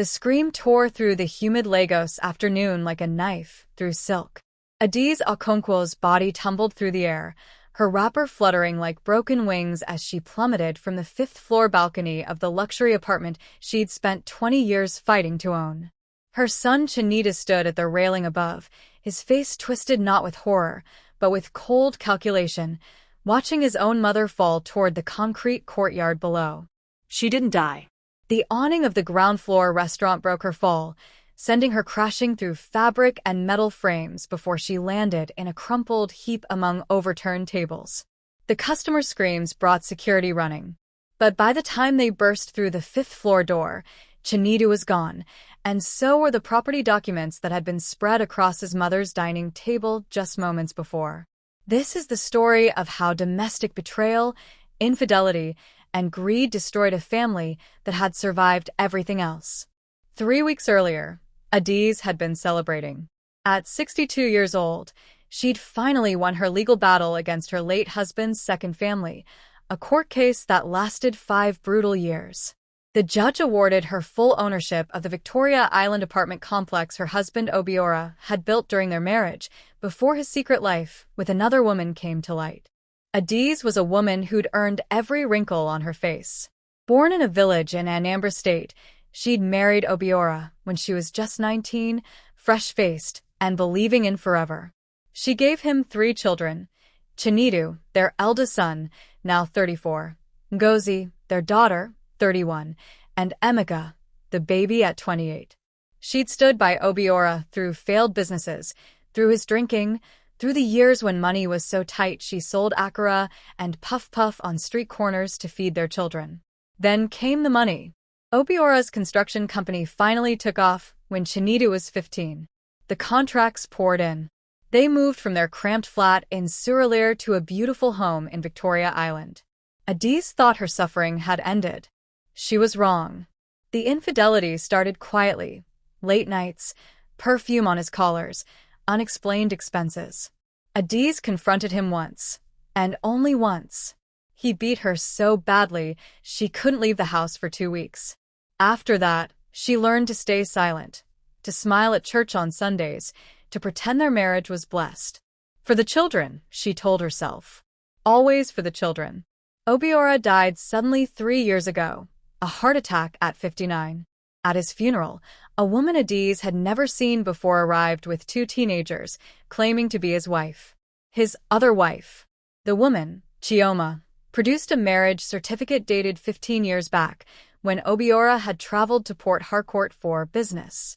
The scream tore through the humid Lagos afternoon like a knife through silk. Adaeze Okonkwo's body tumbled through the air, her wrapper fluttering like broken wings as she plummeted from the fifth-floor balcony of the luxury apartment she'd spent 20 years fighting to own. Her son Chinedu stood at the railing above, his face twisted not with horror, but with cold calculation, watching his own mother fall toward the concrete courtyard below. She didn't die. The awning of the ground-floor restaurant broke her fall, sending her crashing through fabric and metal frames before she landed in a crumpled heap among overturned tables. The customer screams brought security running. But by the time they burst through the fifth-floor door, Chinedu was gone, and so were the property documents that had been spread across his mother's dining table just moments before. This is the story of how domestic betrayal, infidelity, and greed destroyed a family that had survived everything else. 3 weeks earlier, Adaeze had been celebrating. At 62 years old, she'd finally won her legal battle against her late husband's second family, a court case that lasted 5 brutal years. The judge awarded her full ownership of the Victoria Island apartment complex her husband Obiora had built during their marriage, before his secret life with another woman came to light. Adaeze was a woman who'd earned every wrinkle on her face. Born in a village in Anambra State, she'd married Obiora when she was just 19, fresh-faced, and believing in forever. She gave him 3 children: Chinedu, their eldest son, now 34, Ngozi, their daughter, 31, and Emeka, the baby at 28. She'd stood by Obiora through failed businesses, through his drinking, through the years when money was so tight she sold akara and puff-puff on street corners to feed their children. Then came the money. Obiora's construction company finally took off when Chinedu was 15. The contracts poured in. They moved from their cramped flat in Surulere to a beautiful home in Victoria Island. Adaeze thought her suffering had ended. She was wrong. The infidelity started quietly. Late nights, perfume on his collars, unexplained expenses. Adaeze confronted him once, and only once. He beat her so badly she couldn't leave the house for 2 weeks. After that, she learned to stay silent, to smile at church on Sundays, to pretend their marriage was blessed. For the children, she told herself. Always for the children. Obiora died suddenly 3 years ago, a heart attack at 59. At his funeral, a woman Adaeze had never seen before arrived with 2 teenagers, claiming to be his wife. His other wife. The woman, Chioma, produced a marriage certificate dated 15 years back, when Obiora had traveled to Port Harcourt for business.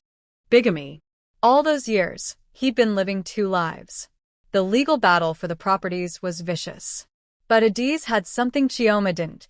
Bigamy. All those years, he'd been living 2 lives. The legal battle for the properties was vicious. But Adaeze had something Chioma didn't: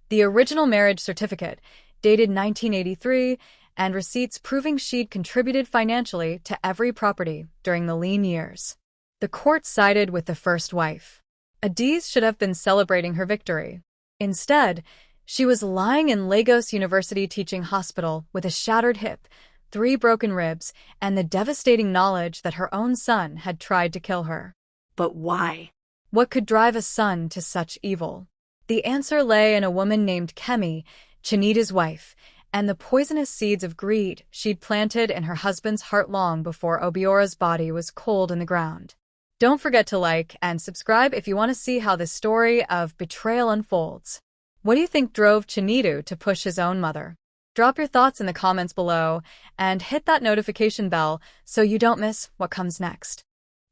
the original marriage certificate, dated 1983, and receipts proving she'd contributed financially to every property during the lean years. The court sided with the first wife. Adaeze should have been celebrating her victory. Instead, she was lying in Lagos University Teaching Hospital with a shattered hip, 3 broken ribs, and the devastating knowledge that her own son had tried to kill her. But why? What could drive a son to such evil? The answer lay in a woman named Kemi, Chinedu's wife, and the poisonous seeds of greed she'd planted in her husband's heart long before Obiora's body was cold in the ground. Don't forget to like and subscribe if you want to see how the story of betrayal unfolds. What do you think drove Chinedu to push his own mother? Drop your thoughts in the comments below and hit that notification bell so you don't miss what comes next.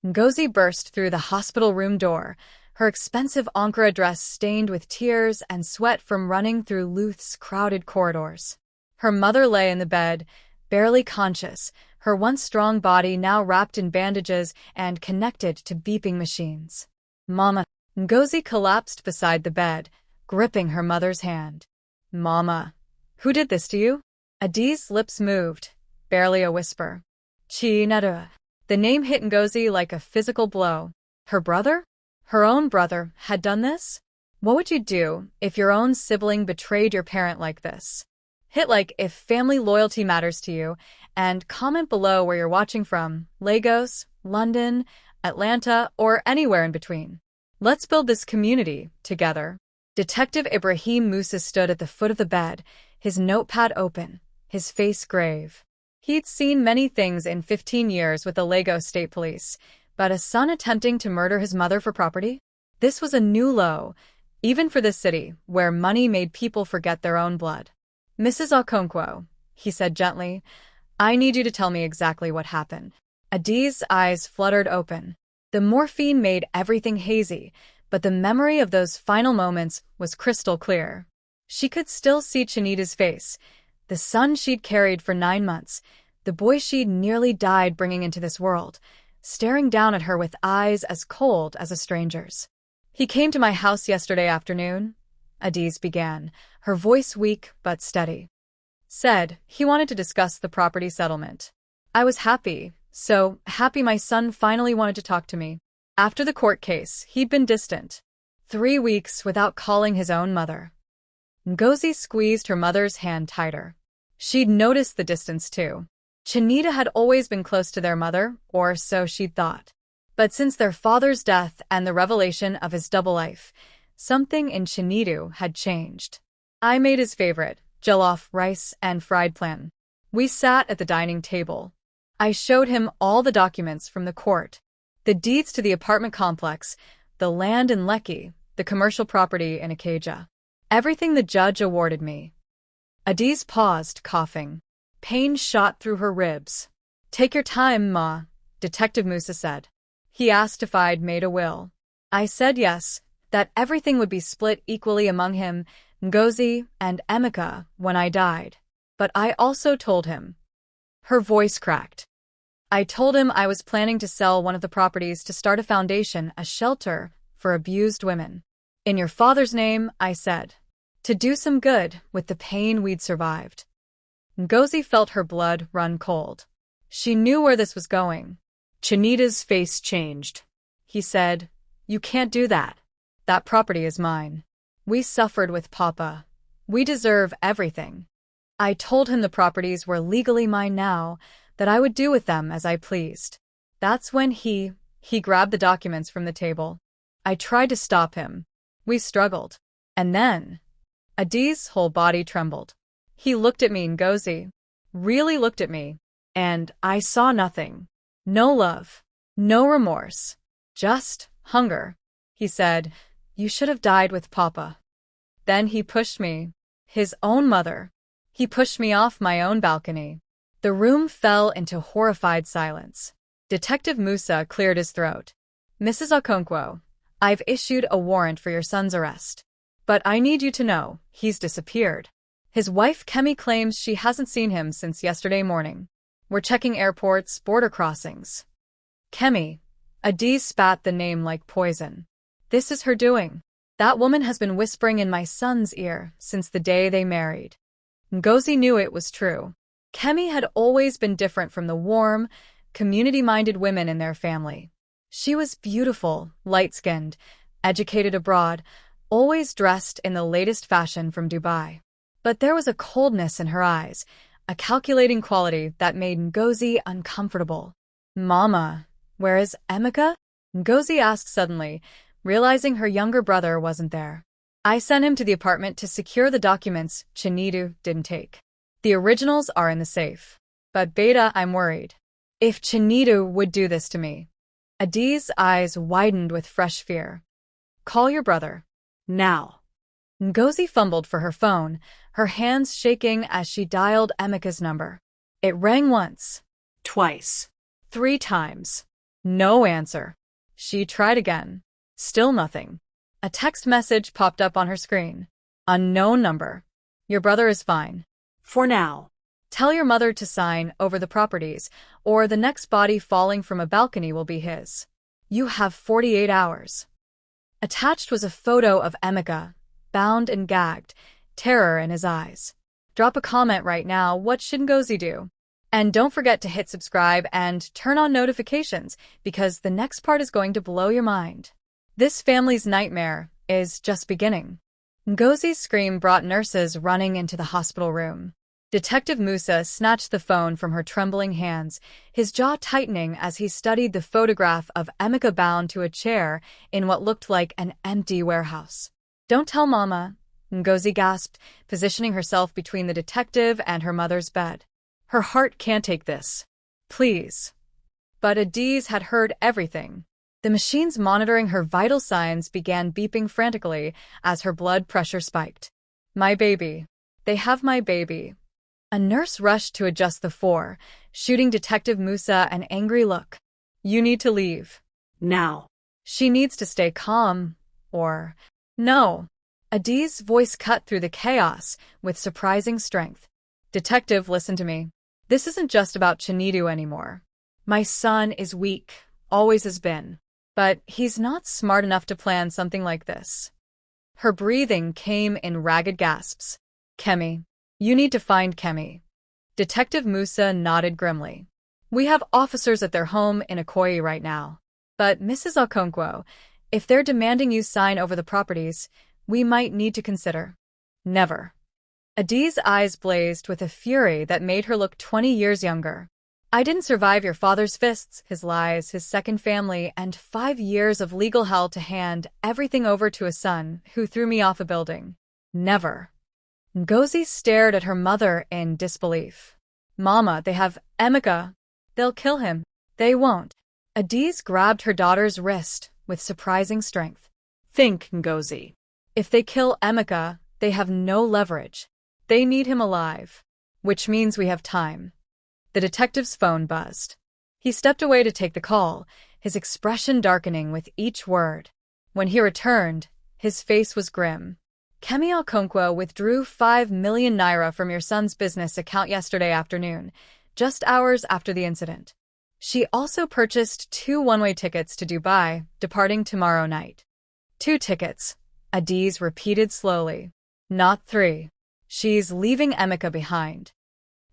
Ngozi burst through the hospital room door, her expensive Ankara dress stained with tears and sweat from running through Luth's crowded corridors. Her mother lay in the bed, barely conscious, her once strong body now wrapped in bandages and connected to beeping machines. Mama. Ngozi collapsed beside the bed, gripping her mother's hand. Mama. Who did this to you? Adaeze's lips moved, barely a whisper. Chinedu. The name hit Ngozi like a physical blow. Her brother? Her own brother had done this? What would you do if your own sibling betrayed your parent like this? Hit like if family loyalty matters to you, and comment below where you're watching from: Lagos, London, Atlanta, or anywhere in between. Let's build this community together. Detective Ibrahim Musa stood at the foot of the bed, his notepad open, his face grave. He'd seen many things in 15 years with the Lagos State Police, but a son attempting to murder his mother for property? This was a new low, even for this city, where money made people forget their own blood. Mrs. Okonkwo, he said gently, I need you to tell me exactly what happened. Adee's eyes fluttered open. The morphine made everything hazy, but the memory of those final moments was crystal clear. She could still see Chinedu's face, the son she'd carried for 9 months, the boy she'd nearly died bringing into this world, staring down at her with eyes as cold as a stranger's. He came to my house yesterday afternoon, Adaeze began, her voice weak but steady. Said he wanted to discuss the property settlement. I was happy, so happy my son finally wanted to talk to me. After the court case, he'd been distant. 3 weeks without calling his own mother. Ngozi squeezed her mother's hand tighter. She'd noticed the distance too. Chinedu had always been close to their mother, or so she'd thought. But since their father's death and the revelation of his double life, something in Chinedu had changed. I made his favorite, jollof rice and fried plan. We sat at the dining table. I showed him all the documents from the court. The deeds to the apartment complex, the land in Lekki, the commercial property in Ikeja. Everything the judge awarded me. Adaeze paused, coughing. Pain shot through her ribs. Take your time, Ma, Detective Musa said. He asked if I'd made a will. I said yes, that everything would be split equally among him, Ngozi, and Emeka when I died. But I also told him. Her voice cracked. I told him I was planning to sell one of the properties to start a foundation, a shelter for abused women. In your father's name, I said. To do some good with the pain we'd survived. Ngozi felt her blood run cold. She knew where this was going. Chinedu's face changed. He said, You can't do that. That property is mine. We suffered with Papa. We deserve everything. I told him the properties were legally mine now, that I would do with them as I pleased. That's when he grabbed the documents from the table. I tried to stop him. We struggled. And then, Adaeze's whole body trembled. He looked at me, Ngozi. Really looked at me. And I saw nothing. No love. No remorse. Just hunger. He said, You should have died with Papa. Then he pushed me. His own mother. He pushed me off my own balcony. The room fell into horrified silence. Detective Musa cleared his throat. Mrs. Okonkwo, I've issued a warrant for your son's arrest. But I need you to know, he's disappeared. His wife Kemi claims she hasn't seen him since yesterday morning. We're checking airports, border crossings. Kemi. Adaeze spat the name like poison. This is her doing. That woman has been whispering in my son's ear since the day they married. Ngozi knew it was true. Kemi had always been different from the warm, community-minded women in their family. She was beautiful, light-skinned, educated abroad, always dressed in the latest fashion from Dubai. But there was a coldness in her eyes, a calculating quality that made Ngozi uncomfortable. Mama, where is Emeka? Ngozi asked suddenly, realizing her younger brother wasn't there. I sent him to the apartment to secure the documents Chinedu didn't take. The originals are in the safe. But Beta, I'm worried. If Chinedu would do this to me. Adaeze's eyes widened with fresh fear. Call your brother. Now. Ngozi fumbled for her phone, her hands shaking as she dialed Emeka's number. It rang once. Twice. 3 times. No answer. She tried again. Still nothing. A text message popped up on her screen. Unknown number. Your brother is fine. For now. Tell your mother to sign over the properties, or the next body falling from a balcony will be his. You have 48 hours. Attached was a photo of Emeka, bound and gagged, terror in his eyes. Drop a comment right now, what should Ngozi do? And don't forget to hit subscribe and turn on notifications, because the next part is going to blow your mind. This family's nightmare is just beginning. Ngozi's scream brought nurses running into the hospital room. Detective Musa snatched the phone from her trembling hands, his jaw tightening as he studied the photograph of Emeka bound to a chair in what looked like an empty warehouse. Don't tell Mama, Ngozi gasped, positioning herself between the detective and her mother's bed. Her heart can't take this. Please. But Adaeze had heard everything. The machines monitoring her vital signs began beeping frantically as her blood pressure spiked. My baby. They have my baby. A nurse rushed to adjust the four, shooting Detective Musa an angry look. You need to leave. Now. She needs to stay calm. Or... No. Adaeze's voice cut through the chaos with surprising strength. Detective, listen to me. This isn't just about Chinedu anymore. My son is weak, always has been. But he's not smart enough to plan something like this. Her breathing came in ragged gasps. Kemi. You need to find Kemi. Detective Musa nodded grimly. We have officers at their home in Ikoyi right now. But Mrs. Okonkwo, if they're demanding you sign over the properties, we might need to consider. Never. Adaeze's eyes blazed with a fury that made her look 20 years younger. I didn't survive your father's fists, his lies, his second family, and 5 years of legal hell to hand everything over to a son who threw me off a building. Never. Ngozi stared at her mother in disbelief. Mama, they have Emeka. They'll kill him. They won't. Adaeze grabbed her daughter's wrist with surprising strength. Think, Ngozi. If they kill Emeka, they have no leverage. They need him alive. Which means we have time. The detective's phone buzzed. He stepped away to take the call, his expression darkening with each word. When he returned, his face was grim. Kemi Okonkwo withdrew 5 million naira from your son's business account yesterday afternoon, just hours after the incident. She also purchased 2 one-way tickets to Dubai, departing tomorrow night. 2 tickets, Adaeze repeated slowly. Not 3. She's leaving Emeka behind.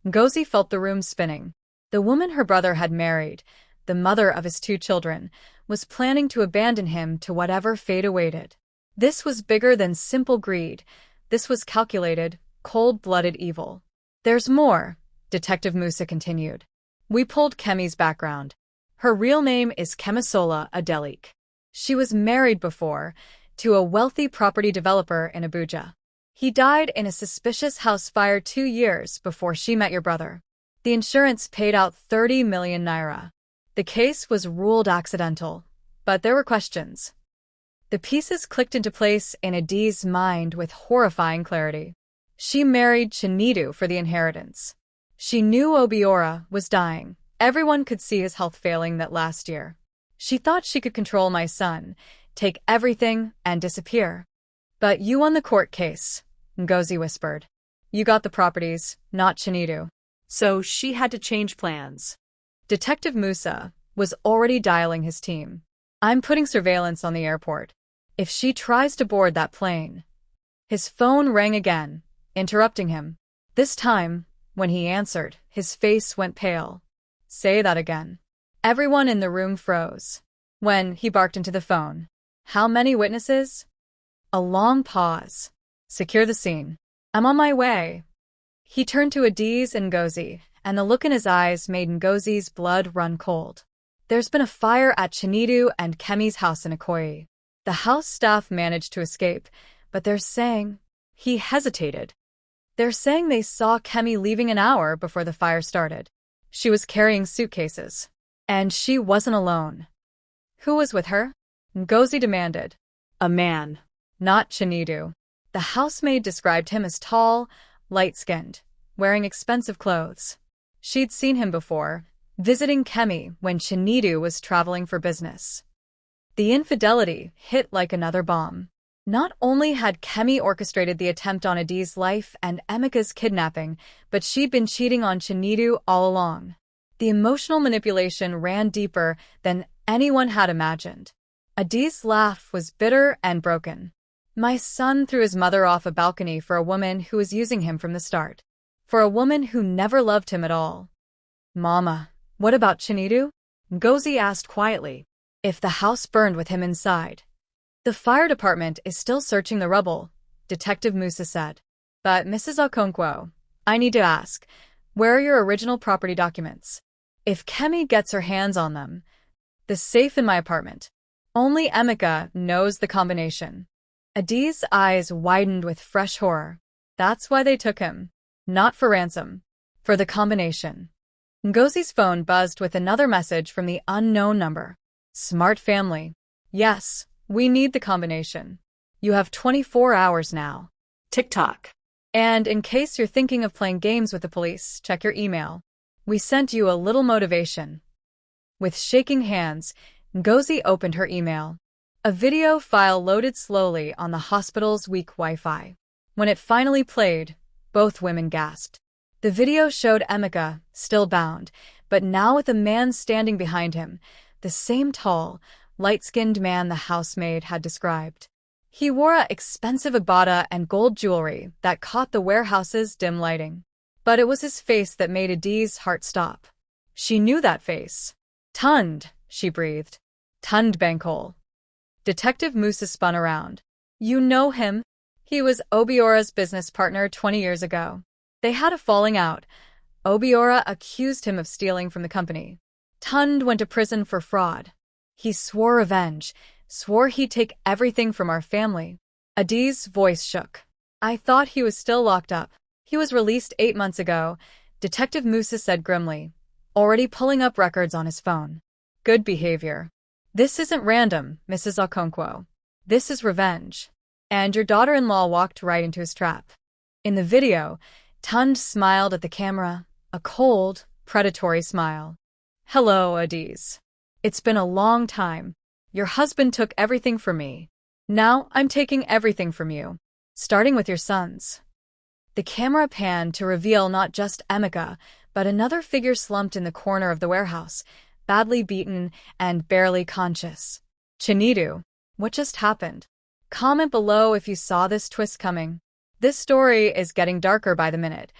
Ngozi felt the room spinning. The woman her brother had married, the mother of his 2 children, was planning to abandon him to whatever fate awaited. This was bigger than simple greed. This was calculated, cold-blooded evil. There's more, Detective Musa continued. We pulled Kemi's background. Her real name is Kemisola Adeleke. She was married before, to a wealthy property developer in Abuja. He died in a suspicious house fire 2 years before she met your brother. The insurance paid out 30 million naira. The case was ruled accidental, but there were questions. The pieces clicked into place in Adaeze's mind with horrifying clarity. She married Chinedu for the inheritance. She knew Obiora was dying. Everyone could see his health failing that last year. She thought she could control my son, take everything, and disappear. But you won the court case, Ngozi whispered. You got the properties, not Chinedu. So she had to change plans. Detective Musa was already dialing his team. I'm putting surveillance on the airport. If she tries to board that plane... His phone rang again, interrupting him. This time, when he answered, his face went pale. Say that again. Everyone in the room froze. When he barked into the phone. How many witnesses? A long pause. Secure the scene. I'm on my way. He turned to Adaeze and Ngozi, and the look in his eyes made Ngozi's blood run cold. There's been a fire at Chinedu and Kemi's house in Ikoyi. The house staff managed to escape, but they're saying... He hesitated. They're saying they saw Kemi leaving an hour before the fire started. She was carrying suitcases. And she wasn't alone. Who was with her? Ngozi demanded. A man. Not Chinedu. The housemaid described him as tall, light-skinned, wearing expensive clothes. She'd seen him before, visiting Kemi when Chinedu was traveling for business. The infidelity hit like another bomb. Not only had Kemi orchestrated the attempt on Adaeze's life and Emeka's kidnapping, but she'd been cheating on Chinedu all along. The emotional manipulation ran deeper than anyone had imagined. Adaeze's laugh was bitter and broken. My son threw his mother off a balcony for a woman who was using him from the start. For a woman who never loved him at all. Mama, what about Chinedu? Ngozi asked quietly. If the house burned with him inside. The fire department is still searching the rubble, Detective Musa said. But Mrs. Okonkwo, I need to ask, where are your original property documents? If Kemi gets her hands on them, the safe in my apartment. Only Emeka knows the combination. Adee's eyes widened with fresh horror. That's why they took him. Not for ransom. For the combination. Ngozi's phone buzzed with another message from the unknown number. Smart family. Yes, we need the combination. You have 24 hours now. TikTok. And in case you're thinking of playing games with the police, check your email. We sent you a little motivation. With shaking hands, Ngozi opened her email. A video file loaded slowly on the hospital's weak Wi-Fi. When it finally played, both women gasped. The video showed Emeka, still bound, but now with a man standing behind him, the same tall, light-skinned man the housemaid had described. He wore an expensive agbada and gold jewelry that caught the warehouse's dim lighting. But it was his face that made Adee's heart stop. She knew that face. Tunde, she breathed. Tunde Bankole. Detective Musa spun around. You know him? He was Obiora's business partner 20 years ago. They had a falling out. Obiora accused him of stealing from the company. Tunde went to prison for fraud. He swore revenge, swore he'd take everything from our family. Adee's voice shook. I thought he was still locked up. He was released 8 months ago, Detective Musa said grimly, already pulling up records on his phone. Good behavior. This isn't random, Mrs. Okonkwo. This is revenge. And your daughter-in-law walked right into his trap. In the video, Tunde smiled at the camera, a cold, predatory smile. Hello, Adeeze. It's been a long time. Your husband took everything from me. Now I'm taking everything from you, starting with your sons. The camera panned to reveal not just Emeka, but another figure slumped in the corner of the warehouse, badly beaten and barely conscious. Chinedu, what just happened? Comment below if you saw this twist coming. This story is getting darker by the minute.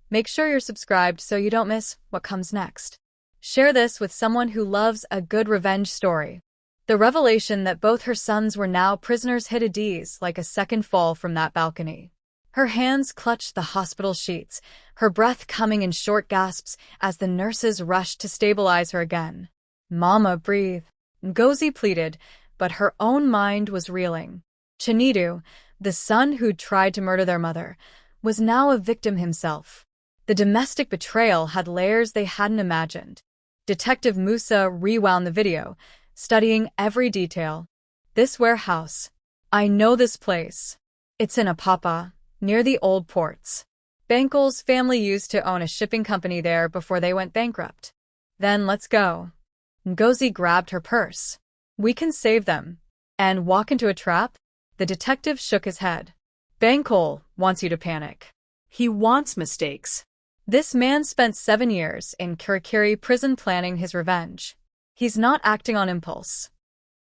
Make sure you're subscribed so you don't miss what comes next. Share this with someone who loves a good revenge story. The revelation that both her sons were now prisoners hit Adeeze like a second fall from that balcony. Her hands clutched the hospital sheets, her breath coming in short gasps as the nurses rushed to stabilize her again. Mama, breathe. Ngozi pleaded, but her own mind was reeling. Chinedu, the son who'd tried to murder their mother, was now a victim himself. The domestic betrayal had layers they hadn't imagined. Detective Musa rewound the video, studying every detail. This warehouse. I know this place. It's in Apapa, near the old ports. Bankole's family used to own a shipping company there before they went bankrupt. Then let's go. Ngozi grabbed her purse. We can save them. And walk into a trap? The detective shook his head. Bankole wants you to panic. He wants mistakes. This man spent 7 years in Kirikiri prison planning his revenge. He's not acting on impulse.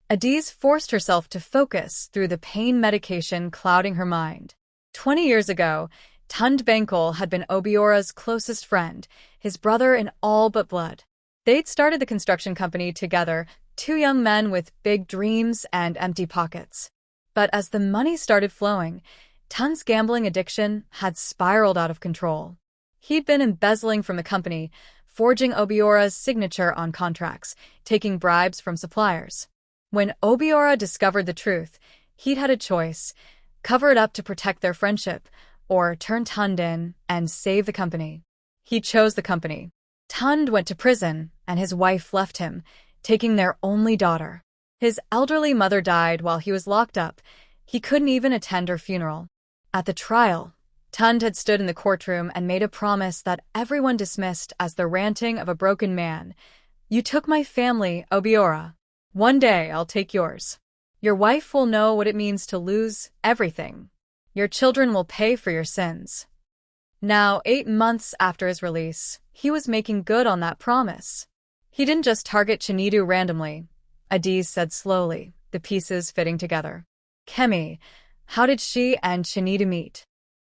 Adeeze forced herself to focus through the pain medication clouding her mind. 20 years ago, Tunde Bankole had been Obiora's closest friend, his brother in all but blood. They'd started the construction company together, 2 young men with big dreams and empty pockets. But as the money started flowing, Tunde's gambling addiction had spiraled out of control. He'd been embezzling from the company, forging Obiora's signature on contracts, taking bribes from suppliers. When Obiora discovered the truth, he'd had a choice: cover it up to protect their friendship, or turn Tunde in and save the company. He chose the company. Tunde went to prison, and his wife left him, taking their only daughter. His elderly mother died while he was locked up. He couldn't even attend her funeral. At the trial, Tunde had stood in the courtroom and made a promise that everyone dismissed as the ranting of a broken man. You took my family, Obiora. One day I'll take yours. Your wife will know what it means to lose everything. Your children will pay for your sins. Now, 8 months after his release, he was making good on that promise. He didn't just target Chinedu randomly. Adeeze said slowly, the pieces fitting together. Kemi, how did she and Chinedu meet?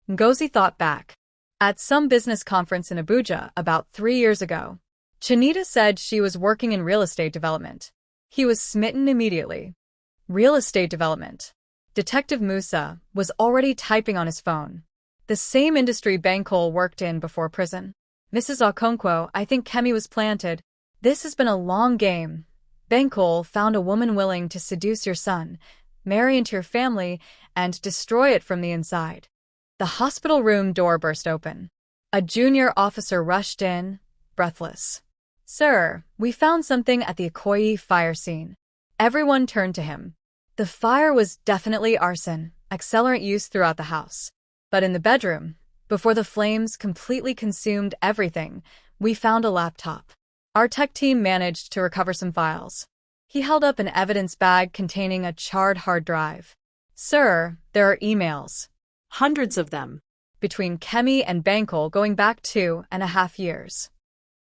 Ngozi thought back. At some business conference in Abuja about 3 years ago. Chinedu said she was working in real estate development. He was smitten immediately. Real estate development. Detective Musa was already typing on his phone. The same industry Bankole worked in before prison. Mrs. Okonkwo, I think Kemi was planted. This has been a long game. Bankole found a woman willing to seduce your son. marry into your family, and destroy it from the inside. The hospital room door burst open. A junior officer rushed in, breathless. "Sir, we found something at the Ikoyi fire scene." Everyone turned to him. The fire was definitely arson, accelerant used throughout the house. But in the bedroom, before the flames completely consumed everything, we found a laptop. Our tech team managed to recover some files. He held up an evidence bag containing a charred hard drive. "Sir, there are emails." Hundreds of them. Between Kemi and Bankole going back 2.5 years.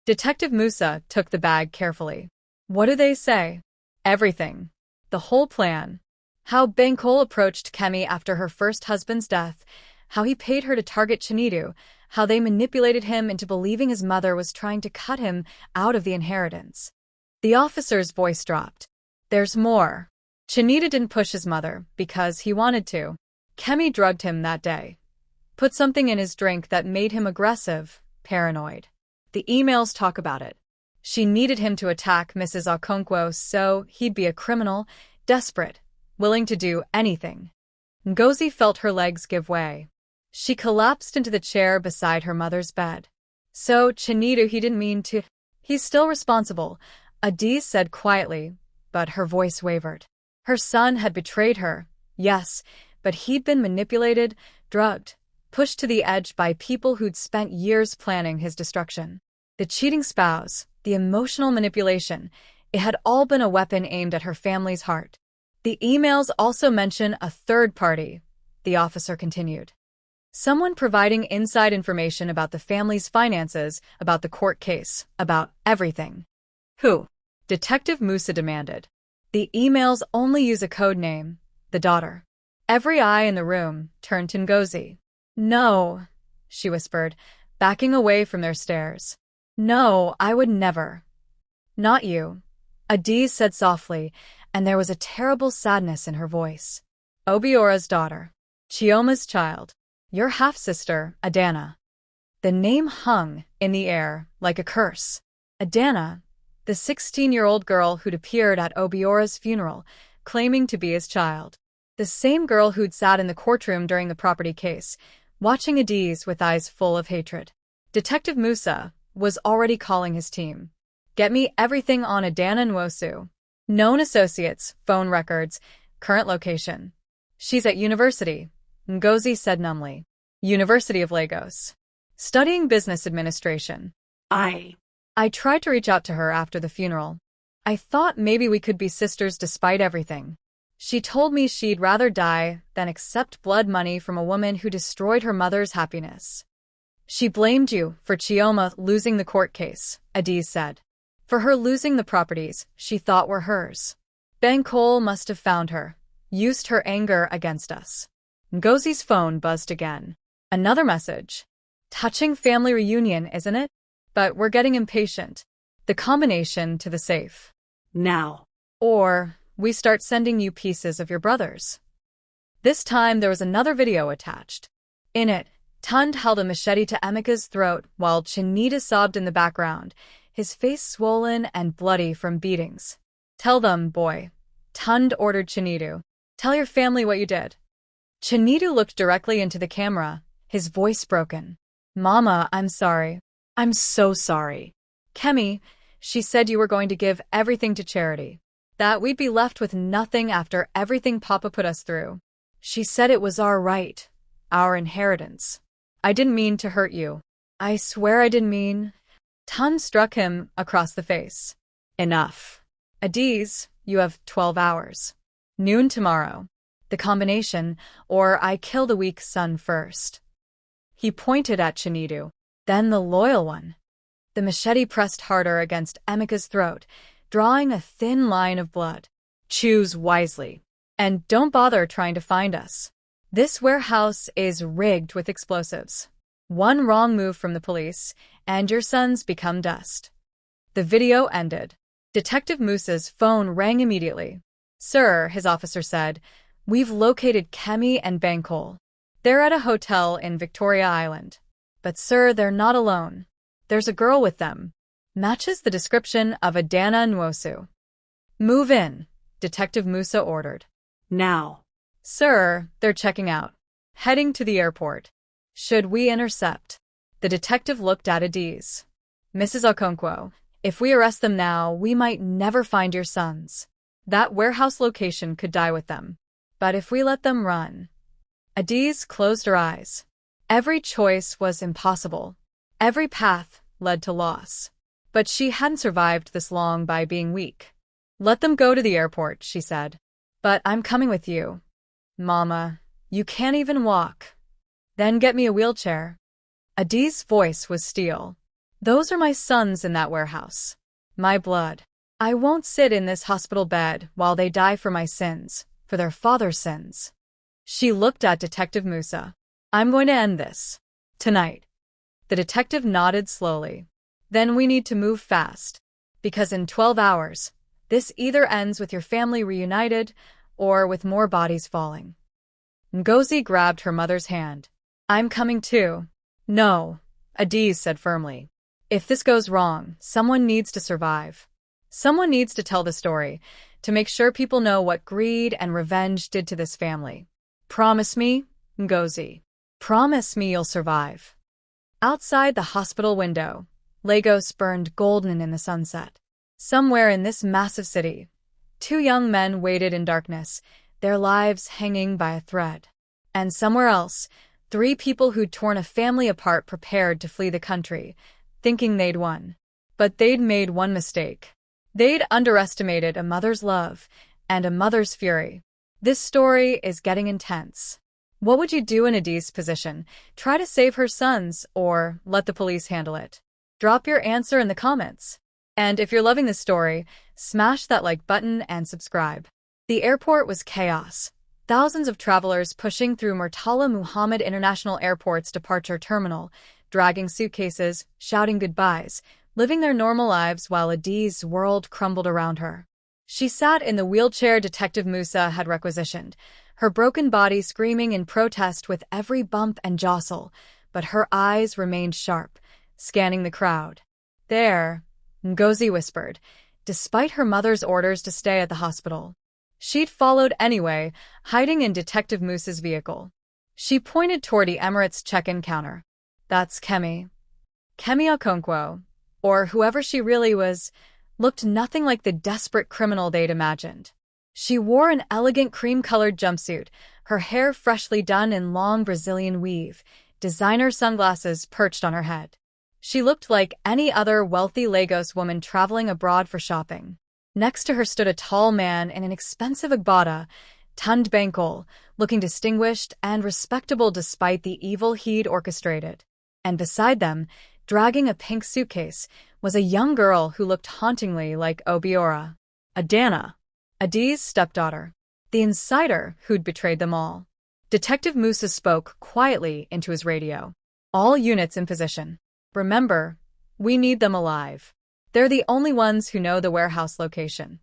Detective Musa took the bag carefully. "What do they say?" "Everything. The whole plan. How Bankole approached Kemi after her first husband's death, how he paid her to target Chinedu, how they manipulated him into believing his mother was trying to cut him out of the inheritance." The officer's voice dropped. "There's more. Chinedu didn't push his mother because he wanted to. Kemi drugged him that day. Put something in his drink that made him aggressive, paranoid. The emails talk about it. She needed him to attack Mrs. Okonkwo so he'd be a criminal, desperate, willing to do anything." Ngozi felt her legs give way. She collapsed into the chair beside her mother's bed. "So, Chinedu, he didn't mean to. He's still responsible," Adaeze said quietly, but her voice wavered. Her son had betrayed her, yes, but he'd been manipulated, drugged, pushed to the edge by people who'd spent years planning his destruction. The cheating spouse, the emotional manipulation, it had all been a weapon aimed at her family's heart. "The emails also mention a third party," the officer continued. "Someone providing inside information about the family's finances, about the court case, about everything." Who? Detective Musa demanded. "The emails only use a code name, the daughter." Every eye in the room turned to Ngozi. "No," she whispered, backing away from their stares. "No, I would never." "Not you," Adaeze said softly, and there was a terrible sadness in her voice. "Obiora's daughter. Chioma's child. Your half-sister, Adanna." The name hung in the air like a curse. Adanna, the 16-year-old girl who'd appeared at Obiora's funeral, claiming to be his child. The same girl who'd sat in the courtroom during the property case, watching Adaeze with eyes full of hatred. Detective Musa was already calling his team. "Get me everything on Adanna Nwosu. Known associates, phone records, current location." "She's at university," Ngozi said numbly. "University of Lagos. Studying business administration." I tried to reach out to her after the funeral. I thought maybe we could be sisters despite everything. She told me she'd rather die than accept blood money from a woman who destroyed her mother's happiness." "She blamed you for Chioma losing the court case," Adaeze said. "For her losing the properties she thought were hers. Bankole must have found her, used her anger against us." Ngozi's phone buzzed again. Another message. "Touching family reunion, isn't it? But we're getting impatient. The combination to the safe. Now. Or we start sending you pieces of your brothers." This time there was another video attached. In it, Tunde held a machete to Emeka's throat while Chinedu sobbed in the background, his face swollen and bloody from beatings. "Tell them, boy," Tunde ordered Chinedu. "Tell your family what you did." Chinedu looked directly into the camera, his voice broken. "Mama, I'm sorry." I'm so sorry. "Kemi, she said you were going to give everything to charity. That we'd be left with nothing after everything Papa put us through. She said it was our right, our inheritance. I didn't mean to hurt you. I swear I didn't mean." Tunde struck him across the face. "Enough. Adaeze, you have 12 hours. Noon tomorrow. The combination, or I kill the weak son first." He pointed at Chinedu. "Then the loyal one." The machete pressed harder against Emeka's throat, drawing a thin line of blood. "Choose wisely. And don't bother trying to find us. This warehouse is rigged with explosives. One wrong move from the police, and your sons become dust." The video ended. Detective Musa's phone rang immediately. "Sir," his officer said, "we've located Kemi and Bankole. They're at a hotel in Victoria Island. But sir, they're not alone. There's a girl with them. Matches the description of Adanna Nwosu." "Move in," Detective Musa ordered. Now. Sir, they're checking out. Heading to the airport. Should we intercept? The detective looked at Adaeze. Mrs. Okonkwo, if we arrest them now, we might never find your sons. That warehouse location could die with them. But if we let them run… Adaeze closed her eyes. Every choice was impossible. Every path led to loss. But she hadn't survived this long by being weak. Let them go to the airport, she said. But I'm coming with you. Mama, you can't even walk. Then get me a wheelchair. Adaeze's voice was steel. Those are my sons in that warehouse. My blood. I won't sit in this hospital bed while they die for my sins, for their father's sins. She looked at Detective Musa. I'm going to end this. Tonight. The detective nodded slowly. Then we need to move fast. Because in 12 hours, this either ends with your family reunited or with more bodies falling. Ngozi grabbed her mother's hand. I'm coming too. No, Adaeze said firmly. If this goes wrong, someone needs to survive. Someone needs to tell the story, to make sure people know what greed and revenge did to this family. Promise me, Ngozi. Promise me you'll survive. Outside the hospital window, Lagos burned golden in the sunset. Somewhere in this massive city, two young men waited in darkness, their lives hanging by a thread. And somewhere else, three people who'd torn a family apart prepared to flee the country, thinking they'd won. But they'd made one mistake. They'd underestimated a mother's love and a mother's fury. This story is getting intense. What would you do in Adaeze's position? Try to save her sons or let the police handle it? Drop your answer in the comments. And if you're loving this story, smash that like button and subscribe. The airport was chaos. Thousands of travelers pushing through Murtala Muhammad International Airport's departure terminal, dragging suitcases, shouting goodbyes, living their normal lives while Adaeze's world crumbled around her. She sat in the wheelchair Detective Musa had requisitioned, her broken body screaming in protest with every bump and jostle, but her eyes remained sharp, scanning the crowd. There, Ngozi whispered, despite her mother's orders to stay at the hospital. She'd followed anyway, hiding in Detective Musa's vehicle. She pointed toward the Emirates check-in counter. That's Kemi. Kemi Okonkwo, or whoever she really was, looked nothing like the desperate criminal they'd imagined. She wore an elegant cream-colored jumpsuit, her hair freshly done in long Brazilian weave, designer sunglasses perched on her head. She looked like any other wealthy Lagos woman traveling abroad for shopping. Next to her stood a tall man in an expensive agbada, Tunde Bankole, looking distinguished and respectable despite the evil he'd orchestrated. And beside them, dragging a pink suitcase, was a young girl who looked hauntingly like Obiora. Adanna, Adaeze's stepdaughter, the insider who'd betrayed them all. Detective Musa spoke quietly into his radio. All units in position. Remember, we need them alive. They're the only ones who know the warehouse location.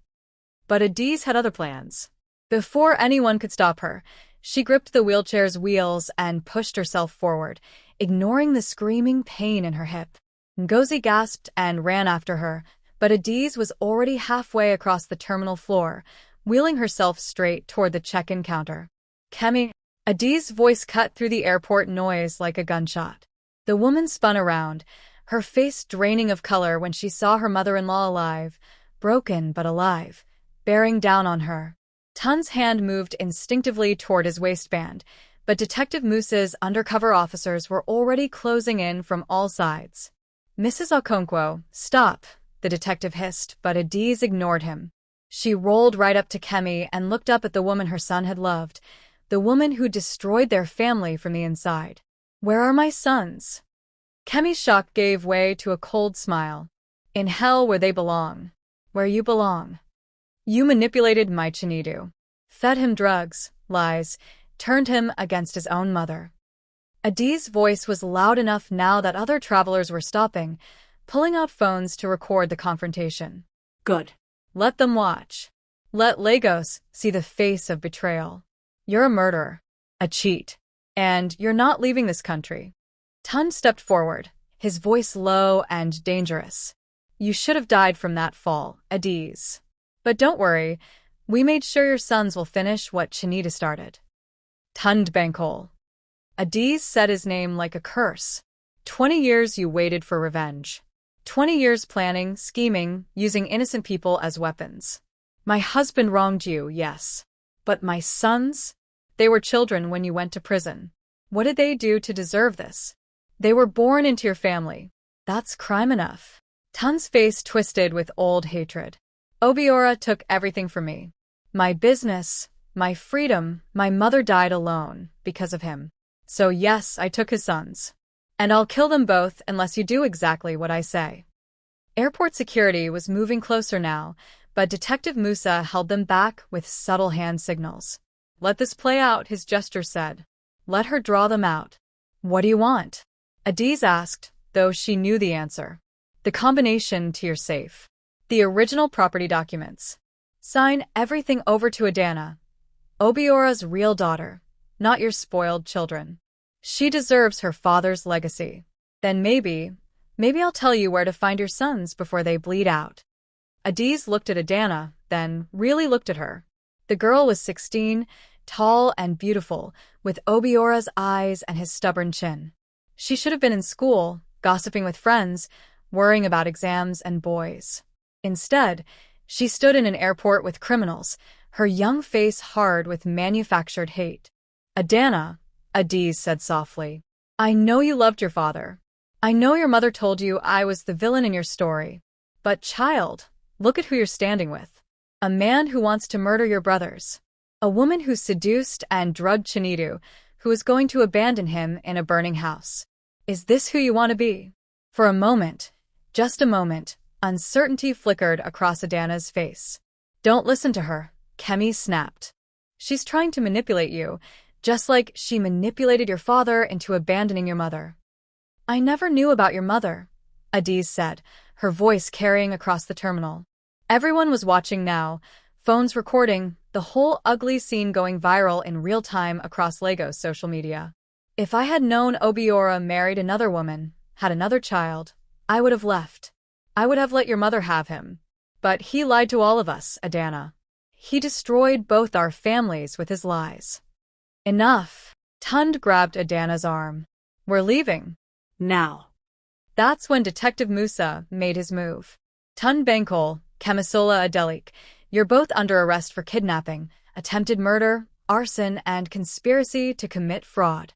But Adaeze had other plans. Before anyone could stop her, she gripped the wheelchair's wheels and pushed herself forward, ignoring the screaming pain in her hip. Ngozi gasped and ran after her, but Adaeze was already halfway across the terminal floor, wheeling herself straight toward the check-in counter. Kemi, Adaeze's voice cut through the airport noise like a gunshot. The woman spun around, her face draining of color when she saw her mother-in-law alive, broken but alive, bearing down on her. Tunde's hand moved instinctively toward his waistband, but Detective Musa's undercover officers were already closing in from all sides. Mrs. Okonkwo, stop, the detective hissed, but Adaeze ignored him. She rolled right up to Kemi and looked up at the woman her son had loved, the woman who destroyed their family from the inside. Where are my sons? Kemi's shock gave way to a cold smile. In hell where they belong. Where you belong. You manipulated my Chinedu. Fed him drugs, lies, turned him against his own mother. Adaeze's voice was loud enough now that other travelers were stopping, pulling out phones to record the confrontation. Good. Let them watch. Let Lagos see the face of betrayal. You're a murderer. A cheat. And you're not leaving this country. Tunde stepped forward, his voice low and dangerous. You should have died from that fall, Adaeze. But don't worry, We made sure your sons will finish what Chinedu started. Tunde Bankole. Adaeze said his name like a curse. 20 years you waited for revenge. 20 years planning, scheming, using innocent people as weapons. My husband wronged you, yes. But my sons? They were children when you went to prison. What did they do to deserve this? They were born into your family. That's crime enough. Tunde's face twisted with old hatred. Obiora took everything from me. My business, my freedom, my mother died alone because of him. So yes, I took his sons. And I'll kill them both unless you do exactly what I say. Airport security was moving closer now, but Detective Musa held them back with subtle hand signals. Let this play out, his gesture said. Let her draw them out. What do you want? Adaeze asked, though she knew the answer. The combination to your safe. The original property documents. Sign everything over to Adanna. Obiora's real daughter, not your spoiled children. She deserves her father's legacy. Then maybe I'll tell you where to find your sons before they bleed out. Adaeze looked at Adanna, then really looked at her. The girl was 16, tall and beautiful, with Obiora's eyes and his stubborn chin. She should have been in school, gossiping with friends, worrying about exams and boys. Instead, she stood in an airport with criminals, her young face hard with manufactured hate. Adanna, Adaeze said softly, I know you loved your father. I know your mother told you I was the villain in your story. But child, look at who you're standing with. A man who wants to murder your brothers. A woman who seduced and drugged Chinedu, who is going to abandon him in a burning house. Is this who you want to be? For a moment, just a moment, uncertainty flickered across Adanna's face. Don't listen to her, Kemi snapped. She's trying to manipulate you, just like she manipulated your father into abandoning your mother. I never knew about your mother, Adaeze said, her voice carrying across the terminal. Everyone was watching now, phones recording, the whole ugly scene going viral in real time across Lagos social media. If I had known Obiora married another woman, had another child, I would have left. I would have let your mother have him. But he lied to all of us, Adanna. He destroyed both our families with his lies. Enough. Tunde grabbed Adanna's arm. We're leaving. Now. That's when Detective Musa made his move. Tunde Bankole, Kemisola Adelik, you're both under arrest for kidnapping, attempted murder, arson, and conspiracy to commit fraud.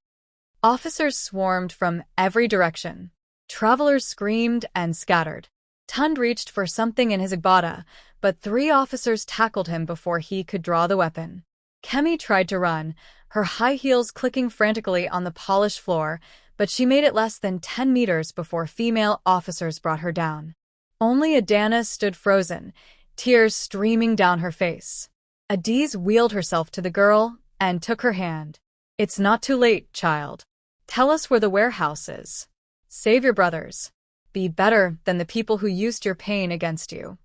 Officers swarmed from every direction. Travelers screamed and scattered. Tunde reached for something in his agbada, but 3 officers tackled him before he could draw the weapon. Kemi tried to run, her high heels clicking frantically on the polished floor, but she made it less than 10 meters before female officers brought her down. Only Adanna stood frozen, tears streaming down her face. Adaeze wheeled herself to the girl and took her hand. It's not too late, child. Tell us where the warehouse is. Save your brothers. Be better than the people who used your pain against you.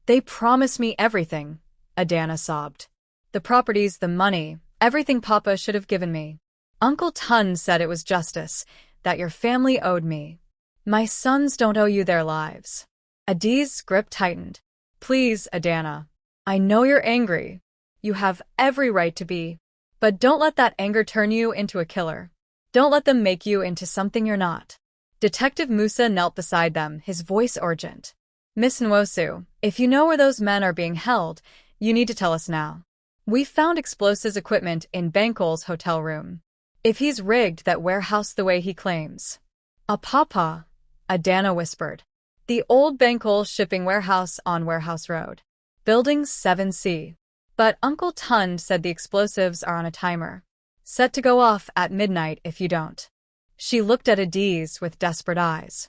They promised me everything, Adanna sobbed. The properties, the money, everything Papa should have given me. Uncle Tunde said it was justice, that your family owed me. My sons don't owe you their lives. Adaeze's grip tightened. Please, Adanna. I know you're angry. You have every right to be. But don't let that anger turn you into a killer. Don't let them make you into something you're not. Detective Musa knelt beside them, his voice urgent. Miss Nwosu, if you know where those men are being held, you need to tell us now. We found explosives equipment in Bankole's hotel room. If he's rigged that warehouse the way he claims. Papa, Adanna whispered. The old Bankole shipping warehouse on Warehouse Road. Building 7C. But Uncle Tunde said the explosives are on a timer. Set to go off at midnight if you don't. She looked at Adaeze with desperate eyes.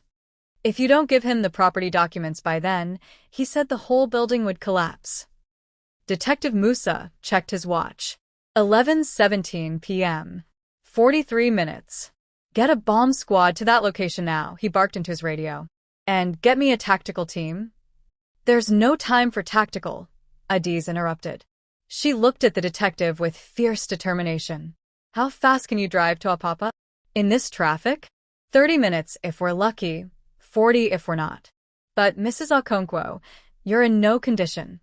If you don't give him the property documents by then, he said the whole building would collapse. Detective Musa checked his watch. 11:17 p.m. 43 minutes. Get a bomb squad to that location now, he barked into his radio. And get me a tactical team. There's no time for tactical, Adaeze interrupted. She looked at the detective with fierce determination. How fast can you drive to Apapa? In this traffic? 30 minutes if we're lucky, 40 if we're not. But Mrs. Okonkwo, you're in no condition.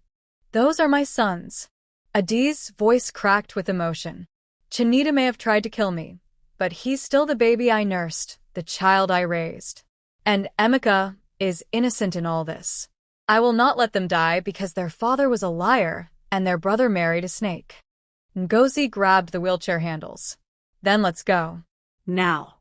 Those are my sons. Adaeze's voice cracked with emotion. Chinedu may have tried to kill me, but he's still the baby I nursed, the child I raised. And Emeka is innocent in all this. I will not let them die because their father was a liar and their brother married a snake. Ngozi grabbed the wheelchair handles. Then let's go. Now.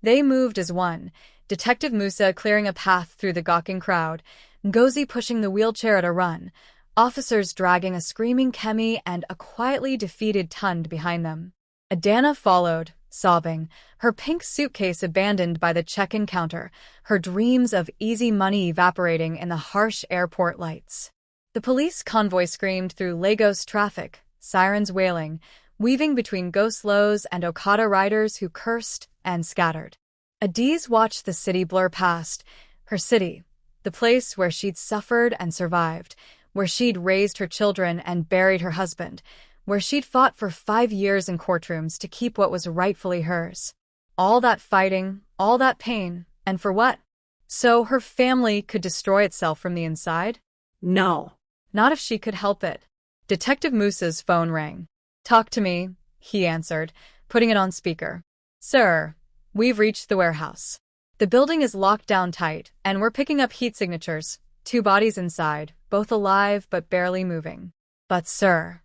They moved as one, Detective Musa clearing a path through the gawking crowd, Ngozi pushing the wheelchair at a run, officers dragging a screaming Kemi and a quietly defeated Tunde behind them. Adanna followed, sobbing, her pink suitcase abandoned by the check-in counter, her dreams of easy money evaporating in the harsh airport lights. The police convoy screamed through Lagos traffic, sirens wailing, weaving between go-slows and Okada riders who cursed and scattered. Adaeze watched the city blur past, her city, the place where she'd suffered and survived, where she'd raised her children and buried her husband, where she'd fought for 5 years in courtrooms to keep what was rightfully hers. All that fighting, all that pain, and for what? So her family could destroy itself from the inside? No. Not if she could help it. Detective Musa's phone rang. "Talk to me," he answered, putting it on speaker. "Sir, we've reached the warehouse. The building is locked down tight, and we're picking up heat signatures. 2 bodies inside, both alive but barely moving. But sir..."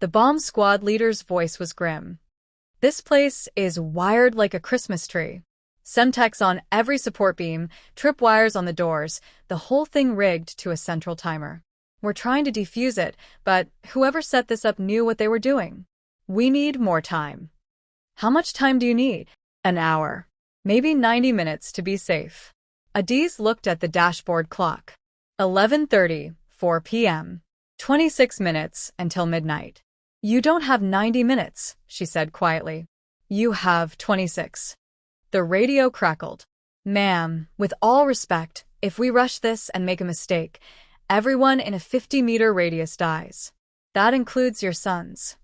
The bomb squad leader's voice was grim. "This place is wired like a Christmas tree. Semtex on every support beam, tripwires on the doors, the whole thing rigged to a central timer. We're trying to defuse it, but whoever set this up knew what they were doing. We need more time." "How much time do you need?" "An hour. Maybe 90 minutes to be safe." Adaeze looked at the dashboard clock. 11:30, 4 p.m. 26 minutes until midnight. "You don't have 90 minutes, she said quietly. "You have 26. The radio crackled. "Ma'am, with all respect, if we rush this and make a mistake, everyone in a 50-meter radius dies. That includes your sons."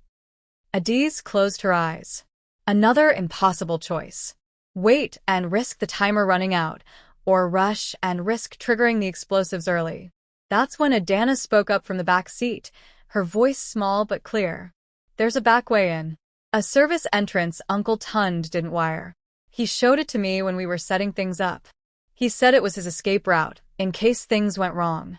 Adaeze closed her eyes. Another impossible choice. Wait and risk the timer running out, or rush and risk triggering the explosives early. That's when Adanna spoke up from the back seat, her voice small but clear. "There's a back way in. A service entrance Uncle Tunde didn't wire. He showed it to me when we were setting things up. He said it was his escape route, in case things went wrong."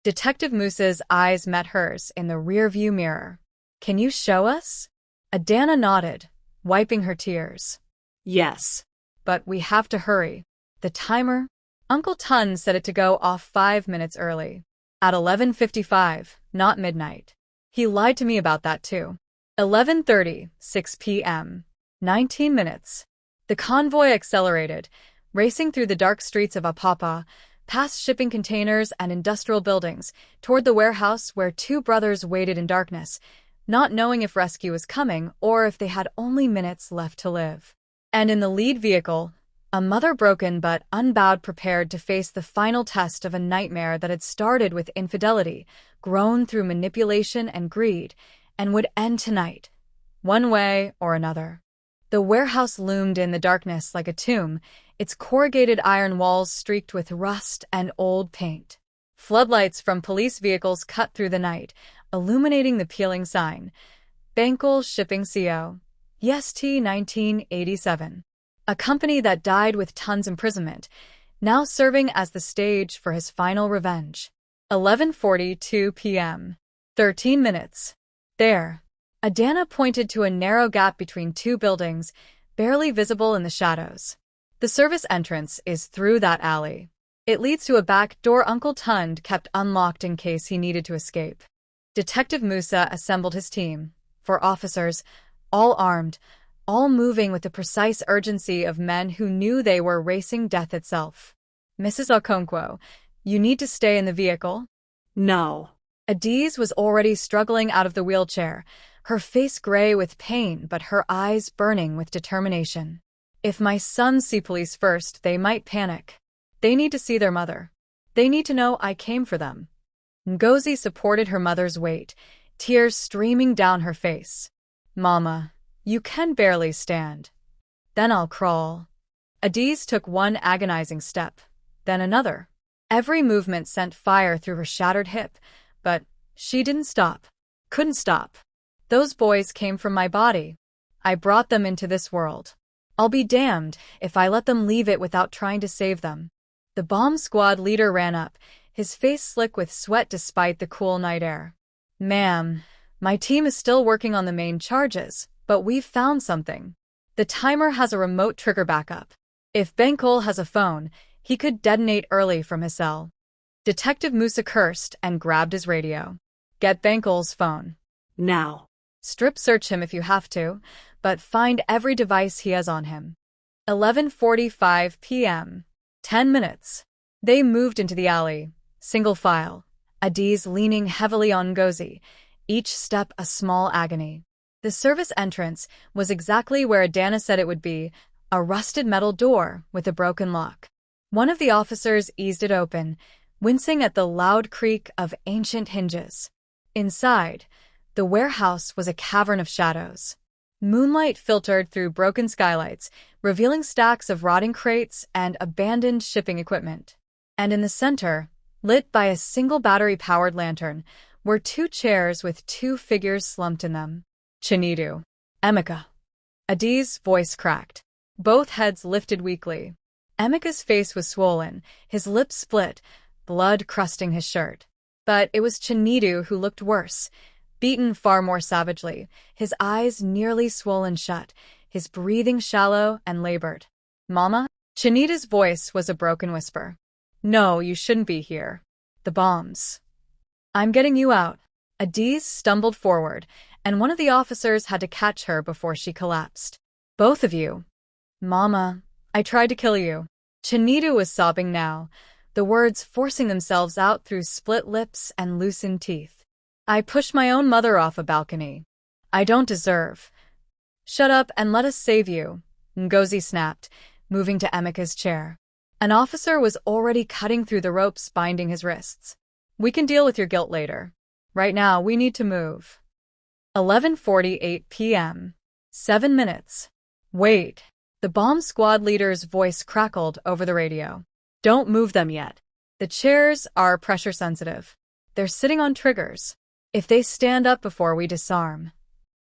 Detective Musa's eyes met hers in the rearview mirror. "Can you show us?" Adanna nodded, wiping her tears. Yes. "But we have to hurry. The timer? Uncle Tunde set it to go off 5 minutes early. At 11:55, not midnight. He lied to me about that too. 11:30, 6 p.m. 19 minutes. The convoy accelerated, racing through the dark streets of Apapa, past shipping containers and industrial buildings, toward the warehouse where 2 brothers waited in darkness, not knowing if rescue was coming or if they had only minutes left to live. And in the lead vehicle, a mother broken but unbowed, prepared to face the final test of a nightmare that had started with infidelity, grown through manipulation and greed, and would end tonight, one way or another. The warehouse loomed in the darkness like a tomb, its corrugated iron walls streaked with rust and old paint. Floodlights from police vehicles cut through the night, illuminating the peeling sign, "Bankole Shipping Co. EST 1987. A company that died with Tunde's imprisonment, now serving as the stage for his final revenge." 11:42 p.m. 13 minutes. There. Adanna pointed to a narrow gap between 2 buildings, barely visible in the shadows. "The service entrance is through that alley. It leads to a back door Uncle Tunde kept unlocked in case he needed to escape." Detective Musa assembled his team, 4 officers, all armed, all moving with the precise urgency of men who knew they were racing death itself. "Mrs. Okonkwo, you need to stay in the vehicle." No. Adaeze was already struggling out of the wheelchair, her face gray with pain but her eyes burning with determination. "If my sons see police first, they might panic. They need to see their mother. They need to know I came for them." Ngozi supported her mother's weight, tears streaming down her face. "Mama, you can barely stand." "Then I'll crawl." Adaeze took one agonizing step, then another. Every movement sent fire through her shattered hip, but she didn't stop. Couldn't stop. Those boys came from my body. I brought them into this world. I'll be damned if I let them leave it without trying to save them. The bomb squad leader ran up, his face slick with sweat despite the cool night air. Ma'am, my team is still working on the main charges, but we've found something. The timer has a remote trigger backup. If Bankole has a phone, he could detonate early from his cell. Detective Musa cursed and grabbed his radio. Get Bankole's phone. Now. Strip search him if you have to, but find every device he has on him. 11:45 p.m. 10 minutes. They moved into the alley, single file, Adaeze leaning heavily on Ngozi, each step a small agony. The service entrance was exactly where Adanna said it would be, a rusted metal door with a broken lock. One of the officers eased it open, wincing at the loud creak of ancient hinges. Inside, the warehouse was a cavern of shadows. Moonlight filtered through broken skylights, revealing stacks of rotting crates and abandoned shipping equipment. And in the center, lit by a single battery-powered lantern, were two chairs with two figures slumped in them. Chinedu. Emeka. Adaeze's voice cracked. Both heads lifted weakly. Emeka's face was swollen, his lips split, blood crusting his shirt. But it was Chinedu who looked worse, beaten far more savagely, his eyes nearly swollen shut, his breathing shallow and labored. Mama? Chinedu's voice was a broken whisper. No, you shouldn't be here. The bombs. I'm getting you out. Adaeze stumbled forward, and one of the officers had to catch her before she collapsed. Both of you. Mama, I tried to kill you. Chinedu was sobbing now, the words forcing themselves out through split lips and loosened teeth. I pushed my own mother off a balcony. I don't deserve. Shut up and let us save you, Ngozi snapped, moving to Emeka's chair. An officer was already cutting through the ropes binding his wrists. We can deal with your guilt later. Right now, we need to move. 11:48 p.m. 7 minutes. Wait. The bomb squad leader's voice crackled over the radio. Don't move them yet. The chairs are pressure sensitive. They're sitting on triggers. If they stand up before we disarm.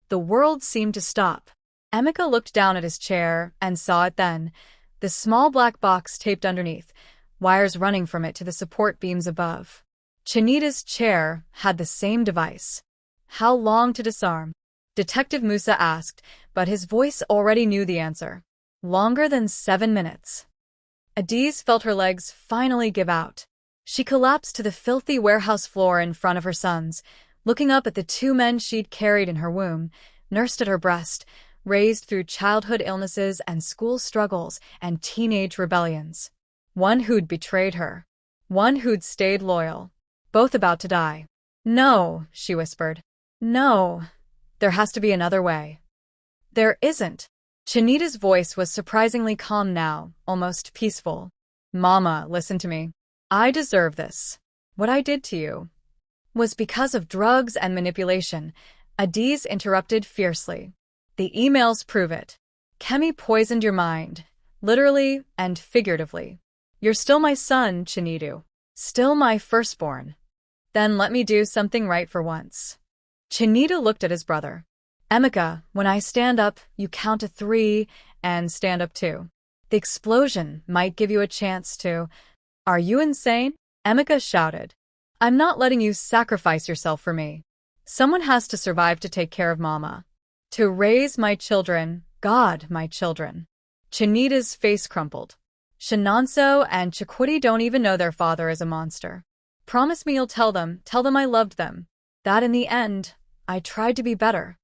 The world seemed to stop. Emeka looked down at his chair and saw it then. The small black box taped underneath, wires running from it to the support beams above. Chinedu's chair had the same device. How long to disarm? Detective Musa asked, but his voice already knew the answer. Longer than 7 minutes. Adaeze felt her legs finally give out. She collapsed to the filthy warehouse floor in front of her sons, looking up at the two men she'd carried in her womb, nursed at her breast, raised through childhood illnesses and school struggles and teenage rebellions. One who'd betrayed her. One who'd stayed loyal. Both about to die. No, she whispered. No. There has to be another way. There isn't. Chinedu's voice was surprisingly calm now, almost peaceful. Mama, listen to me. I deserve this. What I did to you was because of drugs and manipulation, Adaeze interrupted fiercely. The emails prove it. Kemi poisoned your mind, literally and figuratively. You're still my son, Chinedu. Still my firstborn. Then let me do something right for once. Chinedu looked at his brother. Emeka, when I stand up, you count to 3 and stand up too. The explosion might give you a chance to. Are you insane? Emeka shouted. I'm not letting you sacrifice yourself for me. Someone has to survive to take care of Mama. To raise my children, God, my children. Chinedu's face crumpled. Shinonso and Chikwudi don't even know their father is a monster. Promise me you'll tell them I loved them. That in the end, I tried to be better.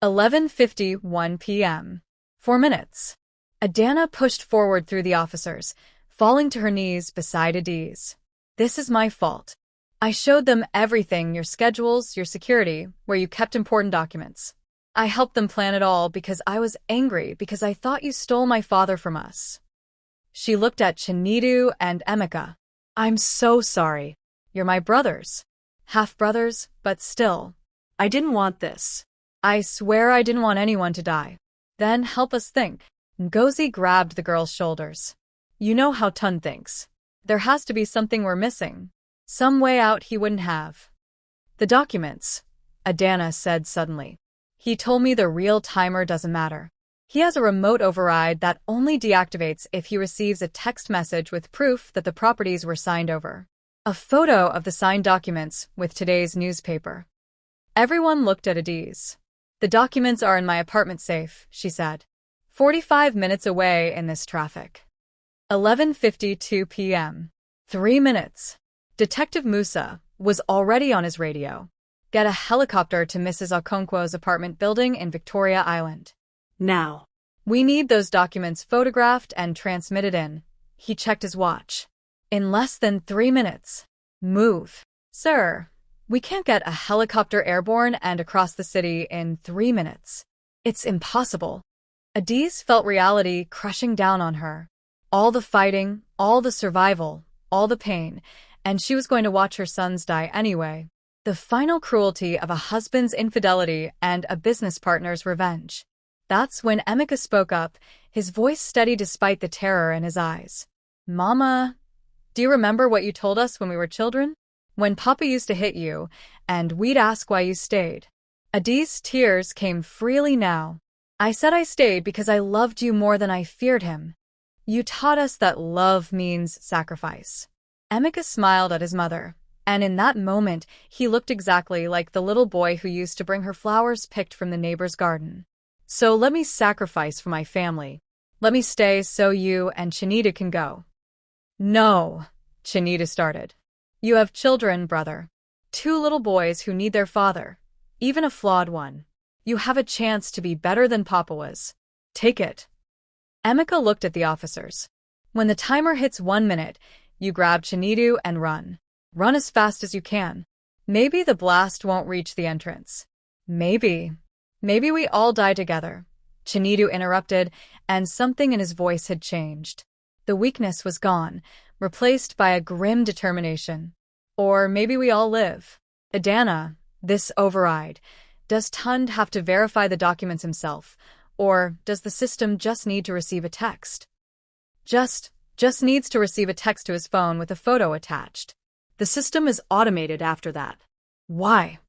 11:51 p.m. 4 minutes. Adanna pushed forward through the officers, falling to her knees beside Adaeze. This is my fault. I showed them everything, your schedules, your security, where you kept important documents. I helped them plan it all because I was angry because I thought you stole my father from us. She looked at Chinedu and Emeka. I'm so sorry. You're my brothers. Half-brothers, but still. I didn't want this. I swear I didn't want anyone to die. Then help us think. Ngozi grabbed the girl's shoulders. You know how Tun thinks. There has to be something we're missing. Some way out he wouldn't have. The documents. Adanna said suddenly. He told me the real timer doesn't matter. He has a remote override that only deactivates if he receives a text message with proof that the properties were signed over. A photo of the signed documents with today's newspaper. Everyone looked at Adaeze. The documents are in my apartment safe, she said. 45 minutes away in this traffic. 11:52 p.m. 3 minutes. Detective Musa was already on his radio. Get a helicopter to Mrs. Okonkwo's apartment building in Victoria Island. Now. We need those documents photographed and transmitted in. He checked his watch. In less than 3 minutes. Move. Sir, we can't get a helicopter airborne and across the city in 3 minutes. It's impossible. Adaeze felt reality crushing down on her. All the fighting, all the survival, all the pain, and she was going to watch her sons die anyway. The final cruelty of a husband's infidelity and a business partner's revenge. That's when Emeka spoke up, his voice steady despite the terror in his eyes. Mama, do you remember what you told us when we were children? When Papa used to hit you, and we'd ask why you stayed. Adaeze's tears came freely now. I said I stayed because I loved you more than I feared him. You taught us that love means sacrifice. Emeka smiled at his mother, and in that moment he looked exactly like the little boy who used to bring her flowers picked from the neighbor's garden. So let me sacrifice for my family. Let me stay so you and Chinedu can go. No, Chinedu started. You have children, brother. 2 little boys who need their father, even a flawed one. You have a chance to be better than Papa was. Take it. Emeka looked at the officers. When the timer hits 1 minute, you grab Chinedu and run. Run as fast as you can. Maybe the blast won't reach the entrance. Maybe we all die together. Chinedu interrupted, and something in his voice had changed. The weakness was gone, replaced by a grim determination. Or maybe we all live. Adanna, this override. Does Tunde have to verify the documents himself, or does the system just need to receive a text? Just needs to receive a text to his phone with a photo attached. The system is automated after that. Why?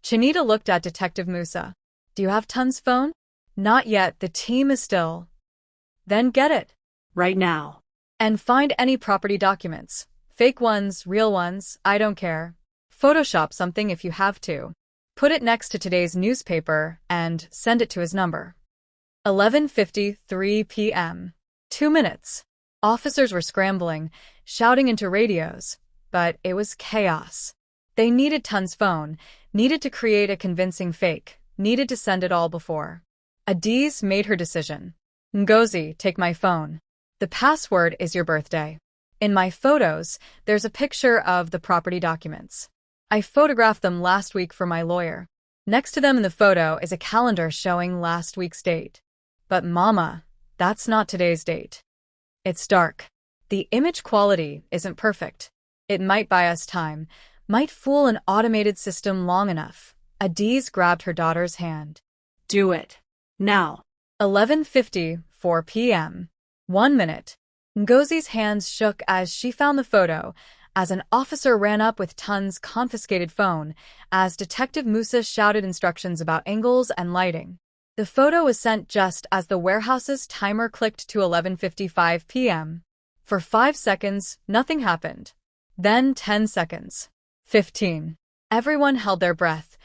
Chinedu looked at Detective Musa. Do you have Tunde's phone? Not yet, the team is still. Then get it. Right now. And find any property documents. Fake ones, real ones, I don't care. Photoshop something if you have to. Put it next to today's newspaper and send it to his number. 11:53 p.m. 2 minutes. Officers were scrambling, shouting into radios, but it was chaos. They needed Tunde's phone, needed to create a convincing fake, needed to send it all before. Adaeze made her decision. Ngozi, take my phone. The password is your birthday. In my photos, there's a picture of the property documents. I photographed them last week for my lawyer. Next to them in the photo is a calendar showing last week's date. But Mama, that's not today's date. It's dark. The image quality isn't perfect. It might buy us time, might fool an automated system long enough. Adaeze grabbed her daughter's hand. Do it. Now. 11:54 p.m. 1 minute. Ngozi's hands shook as she found the photo, as an officer ran up with Tunde's confiscated phone, as Detective Musa shouted instructions about angles and lighting. The photo was sent just as the warehouse's timer clicked to 11:55 p.m. For 5 seconds, nothing happened. Then 10 seconds. 15. Everyone held their breath,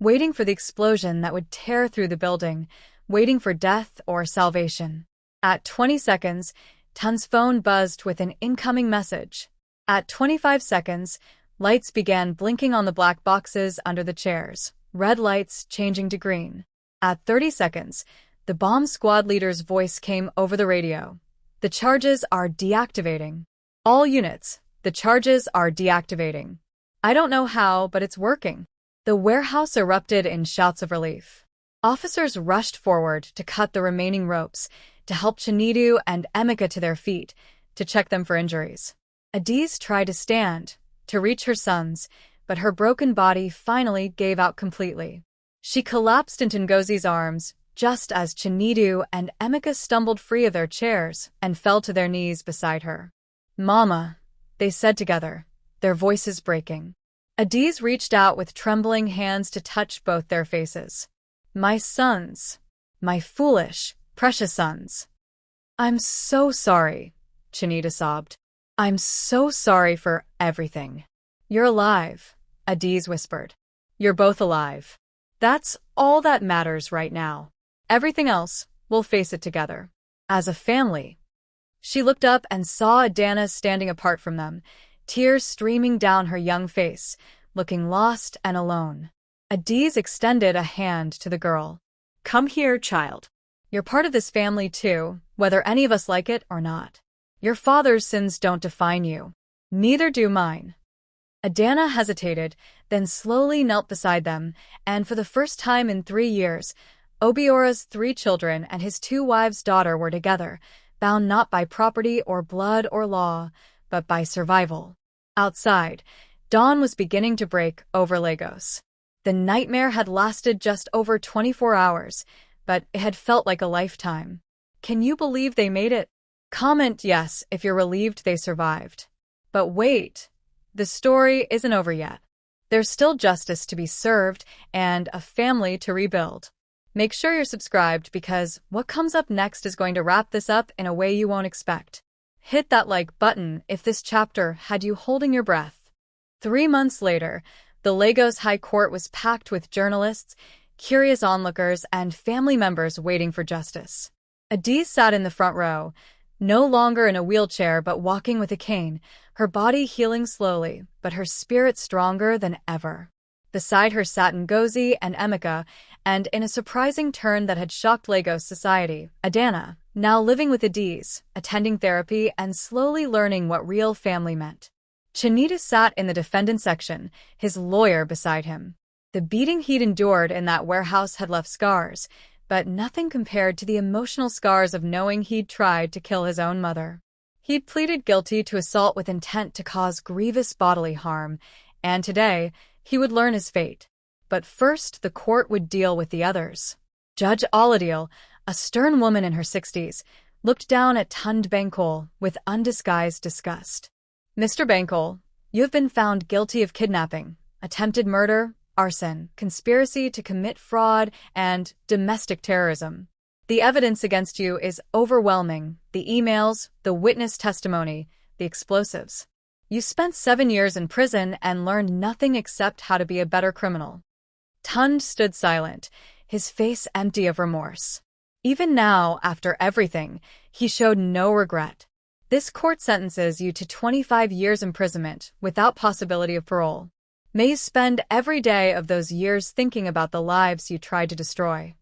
waiting for the explosion that would tear through the building, waiting for death or salvation. At 20 seconds, Tunde's phone buzzed with an incoming message. At 25 seconds, lights began blinking on the black boxes under the chairs, red lights changing to green. At 30 seconds, the bomb squad leader's voice came over the radio. The charges are deactivating. All units, the charges are deactivating. I don't know how, but it's working. The warehouse erupted in shouts of relief. Officers rushed forward to cut the remaining ropes, to help Chinedu and Emeka to their feet, to check them for injuries. Adaeze tried to stand, to reach her sons, but her broken body finally gave out completely. She collapsed into Ngozi's arms, just as Chinedu and Emeka stumbled free of their chairs and fell to their knees beside her. Mama, they said together, their voices breaking. Adaeze reached out with trembling hands to touch both their faces. My sons. My foolish, precious sons. I'm so sorry, Chinedu sobbed. I'm so sorry for everything. You're alive, Adaeze whispered. You're both alive. That's all that matters right now. Everything else, we'll face it together. As a family. She looked up and saw Adanna standing apart from them, tears streaming down her young face, looking lost and alone. Adaeze extended a hand to the girl. Come here, child. You're part of this family too, whether any of us like it or not. Your father's sins don't define you. Neither do mine. Adanna hesitated, then slowly knelt beside them, and for the first time in 3 years, Obiora's 3 children and his 2 wives' daughter were together, bound not by property or blood or law, but by survival. Outside, dawn was beginning to break over Lagos. The nightmare had lasted just over 24 hours, but it had felt like a lifetime. Can you believe they made it? Comment yes if you're relieved they survived. But wait, the story isn't over yet. There's still justice to be served and a family to rebuild. Make sure you're subscribed because what comes up next is going to wrap this up in a way you won't expect. Hit that like button if this chapter had you holding your breath. 3 months later, the Lagos High Court was packed with journalists, curious onlookers, and family members waiting for justice. Adaeze sat in the front row, no longer in a wheelchair but walking with a cane, her body healing slowly, but her spirit stronger than ever. Beside her sat Ngozi and Emeka, and in a surprising turn that had shocked Lagos society, Adanna, now living with Adaeze, attending therapy and slowly learning what real family meant. Chinedu sat in the defendant section, his lawyer beside him. The beating he'd endured in that warehouse had left scars, but nothing compared to the emotional scars of knowing he'd tried to kill his own mother. He'd pleaded guilty to assault with intent to cause grievous bodily harm, and today, he would learn his fate. But first, the court would deal with the others. Judge Oladiel, a stern woman in her 60s, looked down at Tunde Bankole with undisguised disgust. Mr. Bankole, you have been found guilty of kidnapping, attempted murder, arson, conspiracy to commit fraud, and domestic terrorism. The evidence against you is overwhelming, the emails, the witness testimony, the explosives. You spent 7 years in prison and learned nothing except how to be a better criminal. Tunde stood silent, his face empty of remorse. Even now, after everything, he showed no regret. This court sentences you to 25 years imprisonment without possibility of parole. May you spend every day of those years thinking about the lives you tried to destroy.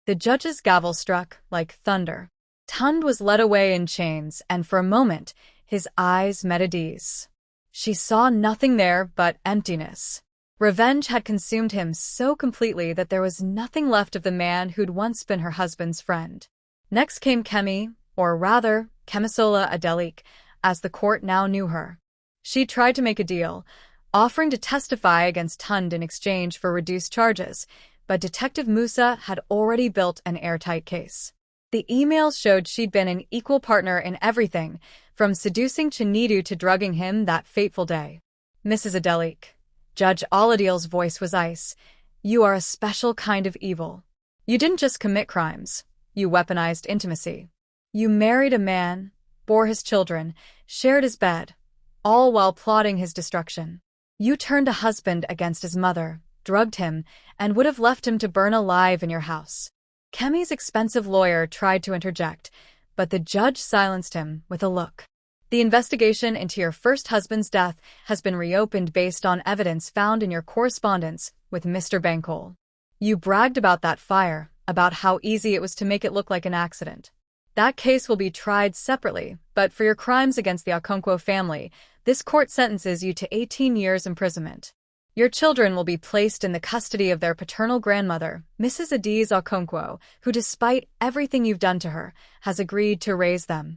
The judge's gavel struck like thunder. Tunde was led away in chains, and for a moment, his eyes met Adaeze. She saw nothing there but emptiness. Revenge had consumed him so completely that there was nothing left of the man who'd once been her husband's friend. Next came Kemi, or rather, Kemisola Adeleke, as the court now knew her. She tried to make a deal, offering to testify against Tunde in exchange for reduced charges, but Detective Musa had already built an airtight case. The emails showed she'd been an equal partner in everything, from seducing Chinedu to drugging him that fateful day. Mrs. Adeleke, Judge Oladiel's voice was ice. You are a special kind of evil. You didn't just commit crimes. You weaponized intimacy. You married a man, bore his children, shared his bed, all while plotting his destruction. You turned a husband against his mother, drugged him, and would have left him to burn alive in your house. Kemi's expensive lawyer tried to interject, but the judge silenced him with a look. The investigation into your first husband's death has been reopened based on evidence found in your correspondence with Mr. Bankole. You bragged about that fire, about how easy it was to make it look like an accident. That case will be tried separately, but for your crimes against the Okonkwo family, this court sentences you to 18 years imprisonment. Your children will be placed in the custody of their paternal grandmother, Mrs. Adaeze Okonkwo, who, despite everything you've done to her, has agreed to raise them.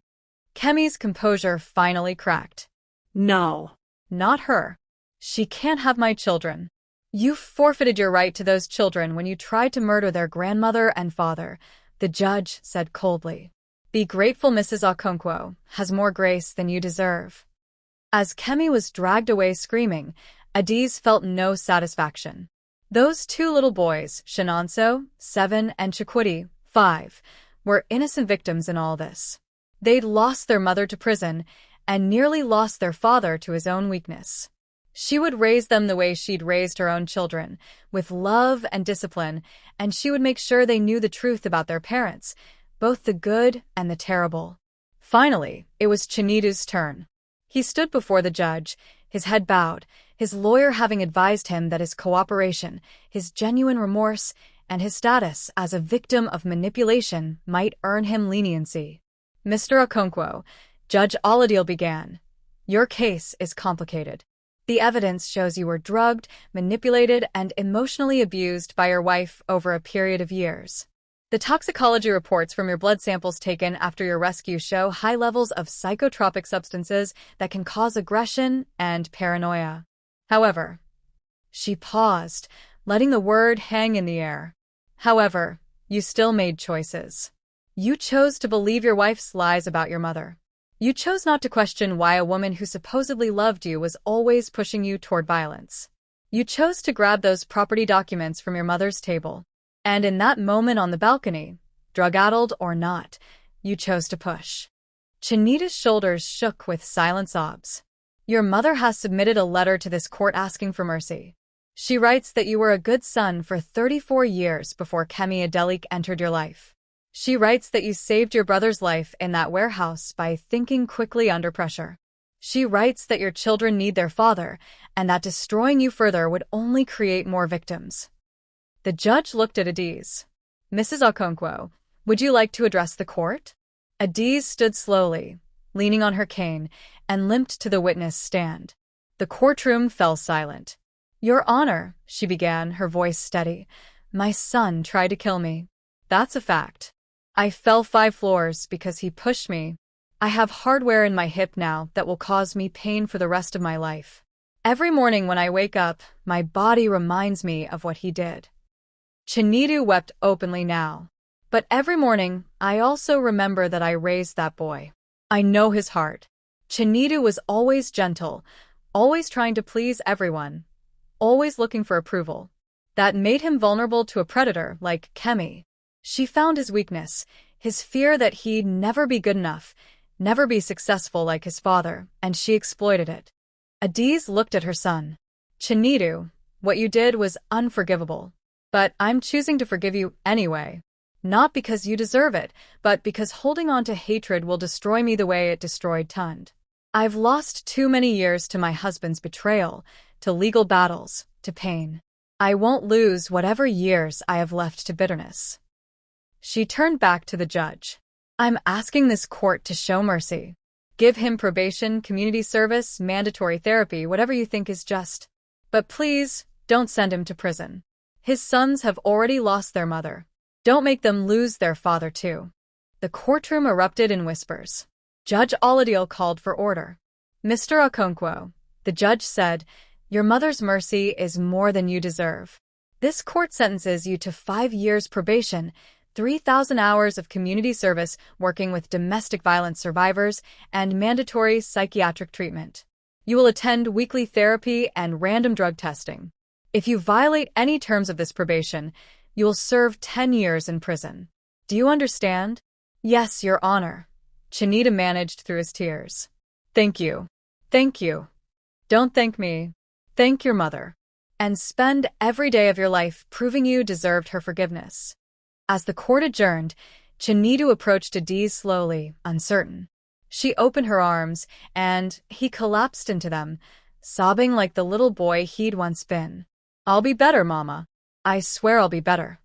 Kemi's composure finally cracked. No. Not her. She can't have my children. You forfeited your right to those children when you tried to murder their grandmother and father, the judge said coldly. Be grateful Mrs. Okonkwo has more grace than you deserve. As Kemi was dragged away screaming, Adaeze felt no satisfaction. Those two little boys, Shinonso, 7, and Chikwudi, 5, were innocent victims in all this. They'd lost their mother to prison and nearly lost their father to his own weakness. She would raise them the way she'd raised her own children, with love and discipline, and she would make sure they knew the truth about their parents, both the good and the terrible. Finally, it was Chinedu's turn. He stood before the judge, his head bowed, his lawyer having advised him that his cooperation, his genuine remorse, and his status as a victim of manipulation might earn him leniency. Mr. Okonkwo, Judge Oladiel began. Your case is complicated. The evidence shows you were drugged, manipulated, and emotionally abused by your wife over a period of years. The toxicology reports from your blood samples taken after your rescue show high levels of psychotropic substances that can cause aggression and paranoia. However, she paused, letting the word hang in the air. However, you still made choices. You chose to believe your wife's lies about your mother. You chose not to question why a woman who supposedly loved you was always pushing you toward violence. You chose to grab those property documents from your mother's table. And in that moment on the balcony, drug-addled or not, you chose to push. Chinedu's shoulders shook with silent sobs. Your mother has submitted a letter to this court asking for mercy. She writes that you were a good son for 34 years before Kemi Adelik entered your life. She writes that you saved your brother's life in that warehouse by thinking quickly under pressure. She writes that your children need their father, and that destroying you further would only create more victims. The judge looked at Adaeze. Mrs. Okonkwo, would you like to address the court? Adaeze stood slowly, leaning on her cane, and limped to the witness stand. The courtroom fell silent. Your Honor, she began, her voice steady, my son tried to kill me. That's a fact. I fell 5 floors because he pushed me. I have hardware in my hip now that will cause me pain for the rest of my life. Every morning when I wake up, my body reminds me of what he did. Chinedu wept openly now. But every morning, I also remember that I raised that boy. I know his heart. Chinedu was always gentle, always trying to please everyone, always looking for approval. That made him vulnerable to a predator like Kemi. She found his weakness, his fear that he'd never be good enough, never be successful like his father, and she exploited it. Adaeze looked at her son. Chinedu, what you did was unforgivable. But I'm choosing to forgive you anyway. Not because you deserve it, but because holding on to hatred will destroy me the way it destroyed Tunde. I've lost too many years to my husband's betrayal, to legal battles, to pain. I won't lose whatever years I have left to bitterness. She turned back to the judge. I'm asking this court to show mercy. Give him probation, community service, mandatory therapy, whatever you think is just. But please, don't send him to prison. His sons have already lost their mother. Don't make them lose their father too. The courtroom erupted in whispers. Judge Oladiel called for order. Mr. Okonkwo, the judge said, your mother's mercy is more than you deserve. This court sentences you to 5 years probation, 3,000 hours of community service working with domestic violence survivors, and mandatory psychiatric treatment. You will attend weekly therapy and random drug testing. If you violate any terms of this probation, you will serve 10 years in prison. Do you understand? Yes, Your Honor. Chinedu managed through his tears. Thank you. Thank you. Don't thank me. Thank your mother. And spend every day of your life proving you deserved her forgiveness. As the court adjourned, Chinedu approached Adaeze slowly, uncertain. She opened her arms, and he collapsed into them, sobbing like the little boy he'd once been. I'll be better, Mama. I swear I'll be better.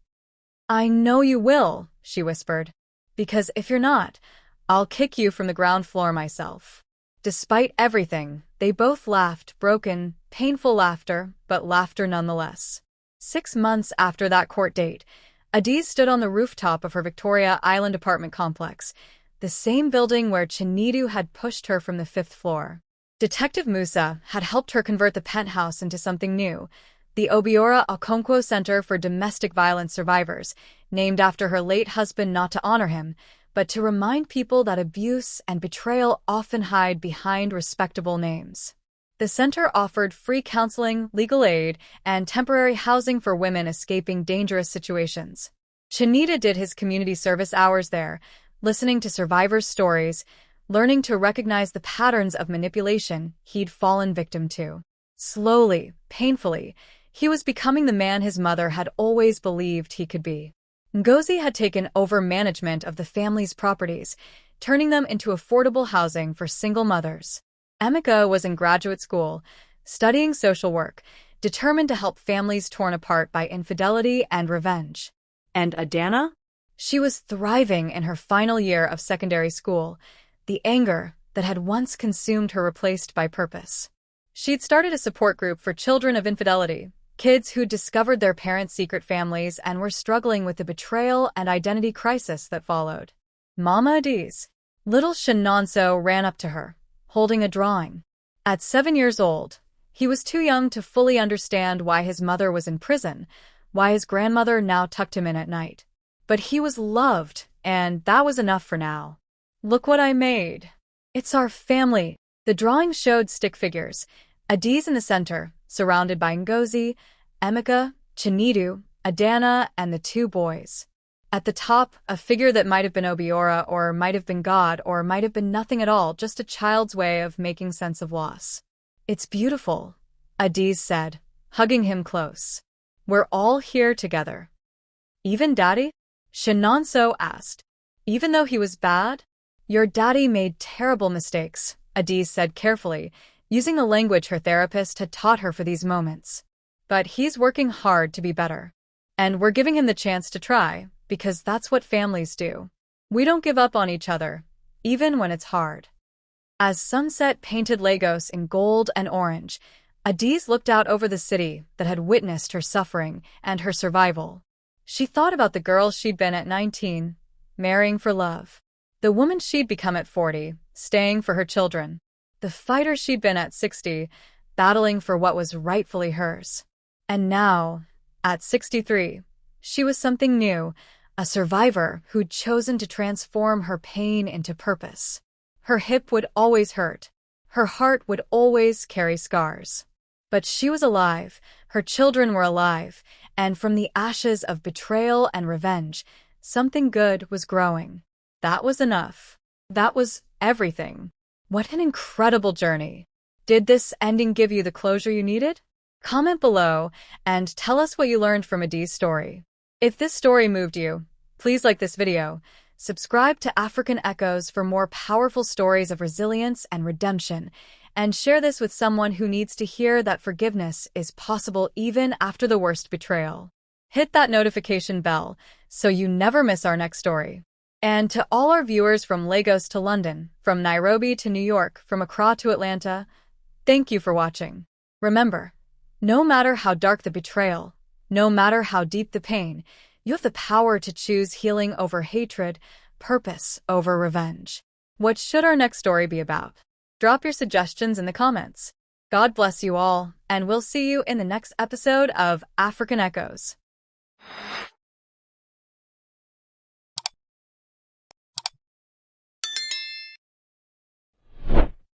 I know you will, she whispered. Because if you're not, I'll kick you from the ground floor myself. Despite everything, they both laughed, broken, painful laughter, but laughter nonetheless. 6 months after that court date, Adaeze stood on the rooftop of her Victoria Island apartment complex, the same building where Chinedu had pushed her from the 5th floor. Detective Musa had helped her convert the penthouse into something new, the Obiora Okonkwo Center for Domestic Violence Survivors, named after her late husband, not to honor him, but to remind people that abuse and betrayal often hide behind respectable names. The center offered free counseling, legal aid, and temporary housing for women escaping dangerous situations. Chinedu did his community service hours there, listening to survivors' stories, learning to recognize the patterns of manipulation he'd fallen victim to. Slowly, painfully, he was becoming the man his mother had always believed he could be. Ngozi had taken over management of the family's properties, turning them into affordable housing for single mothers. Emeka was in graduate school, studying social work, determined to help families torn apart by infidelity and revenge. And Adanna? She was thriving in her final year of secondary school, the anger that had once consumed her replaced by purpose. She'd started a support group for children of infidelity, kids who'd discovered their parents' secret families and were struggling with the betrayal and identity crisis that followed. Mama Adaeze. Little Shinonso ran up to her, holding a drawing. At 7 years old, he was too young to fully understand why his mother was in prison, why his grandmother now tucked him in at night. But he was loved, and that was enough for now. Look what I made. It's our family. The drawing showed stick figures, Adaeze in the center, surrounded by Ngozi, Emeka, Chinedu, Adanna, and the 2 boys. At the top, a figure that might have been Obiora, or might have been God, or might have been nothing at all, just a child's way of making sense of loss. It's beautiful, Adaeze said, hugging him close. We're all here together. Even Daddy? Shinonso asked. Even though he was bad? Your daddy made terrible mistakes, Adaeze said carefully, using the language her therapist had taught her for these moments. But he's working hard to be better. And we're giving him the chance to try, because that's what families do. We don't give up on each other, even when it's hard. As sunset painted Lagos in gold and orange, Adaeze looked out over the city that had witnessed her suffering and her survival. She thought about the girl she'd been at 19, marrying for love. The woman she'd become at 40, staying for her children. The fighter she'd been at 60, battling for what was rightfully hers. And now, at 63, she was something new, a survivor who'd chosen to transform her pain into purpose. Her hip would always hurt. Her heart would always carry scars. But she was alive, her children were alive, and from the ashes of betrayal and revenge, something good was growing. That was enough. That was everything. What an incredible journey. Did this ending give you the closure you needed? Comment below and tell us what you learned from Adaeze's story. If this story moved you, please like this video, subscribe to African Echoes for more powerful stories of resilience and redemption, and share this with someone who needs to hear that forgiveness is possible even after the worst betrayal. Hit that notification bell so you never miss our next story. And to all our viewers from Lagos to London, from Nairobi to New York, from Accra to Atlanta, thank you for watching. Remember, no matter how dark the betrayal, no matter how deep the pain, you have the power to choose healing over hatred, purpose over revenge. What should our next story be about? Drop your suggestions in the comments. God bless you all, and we'll see you in the next episode of African Echoes.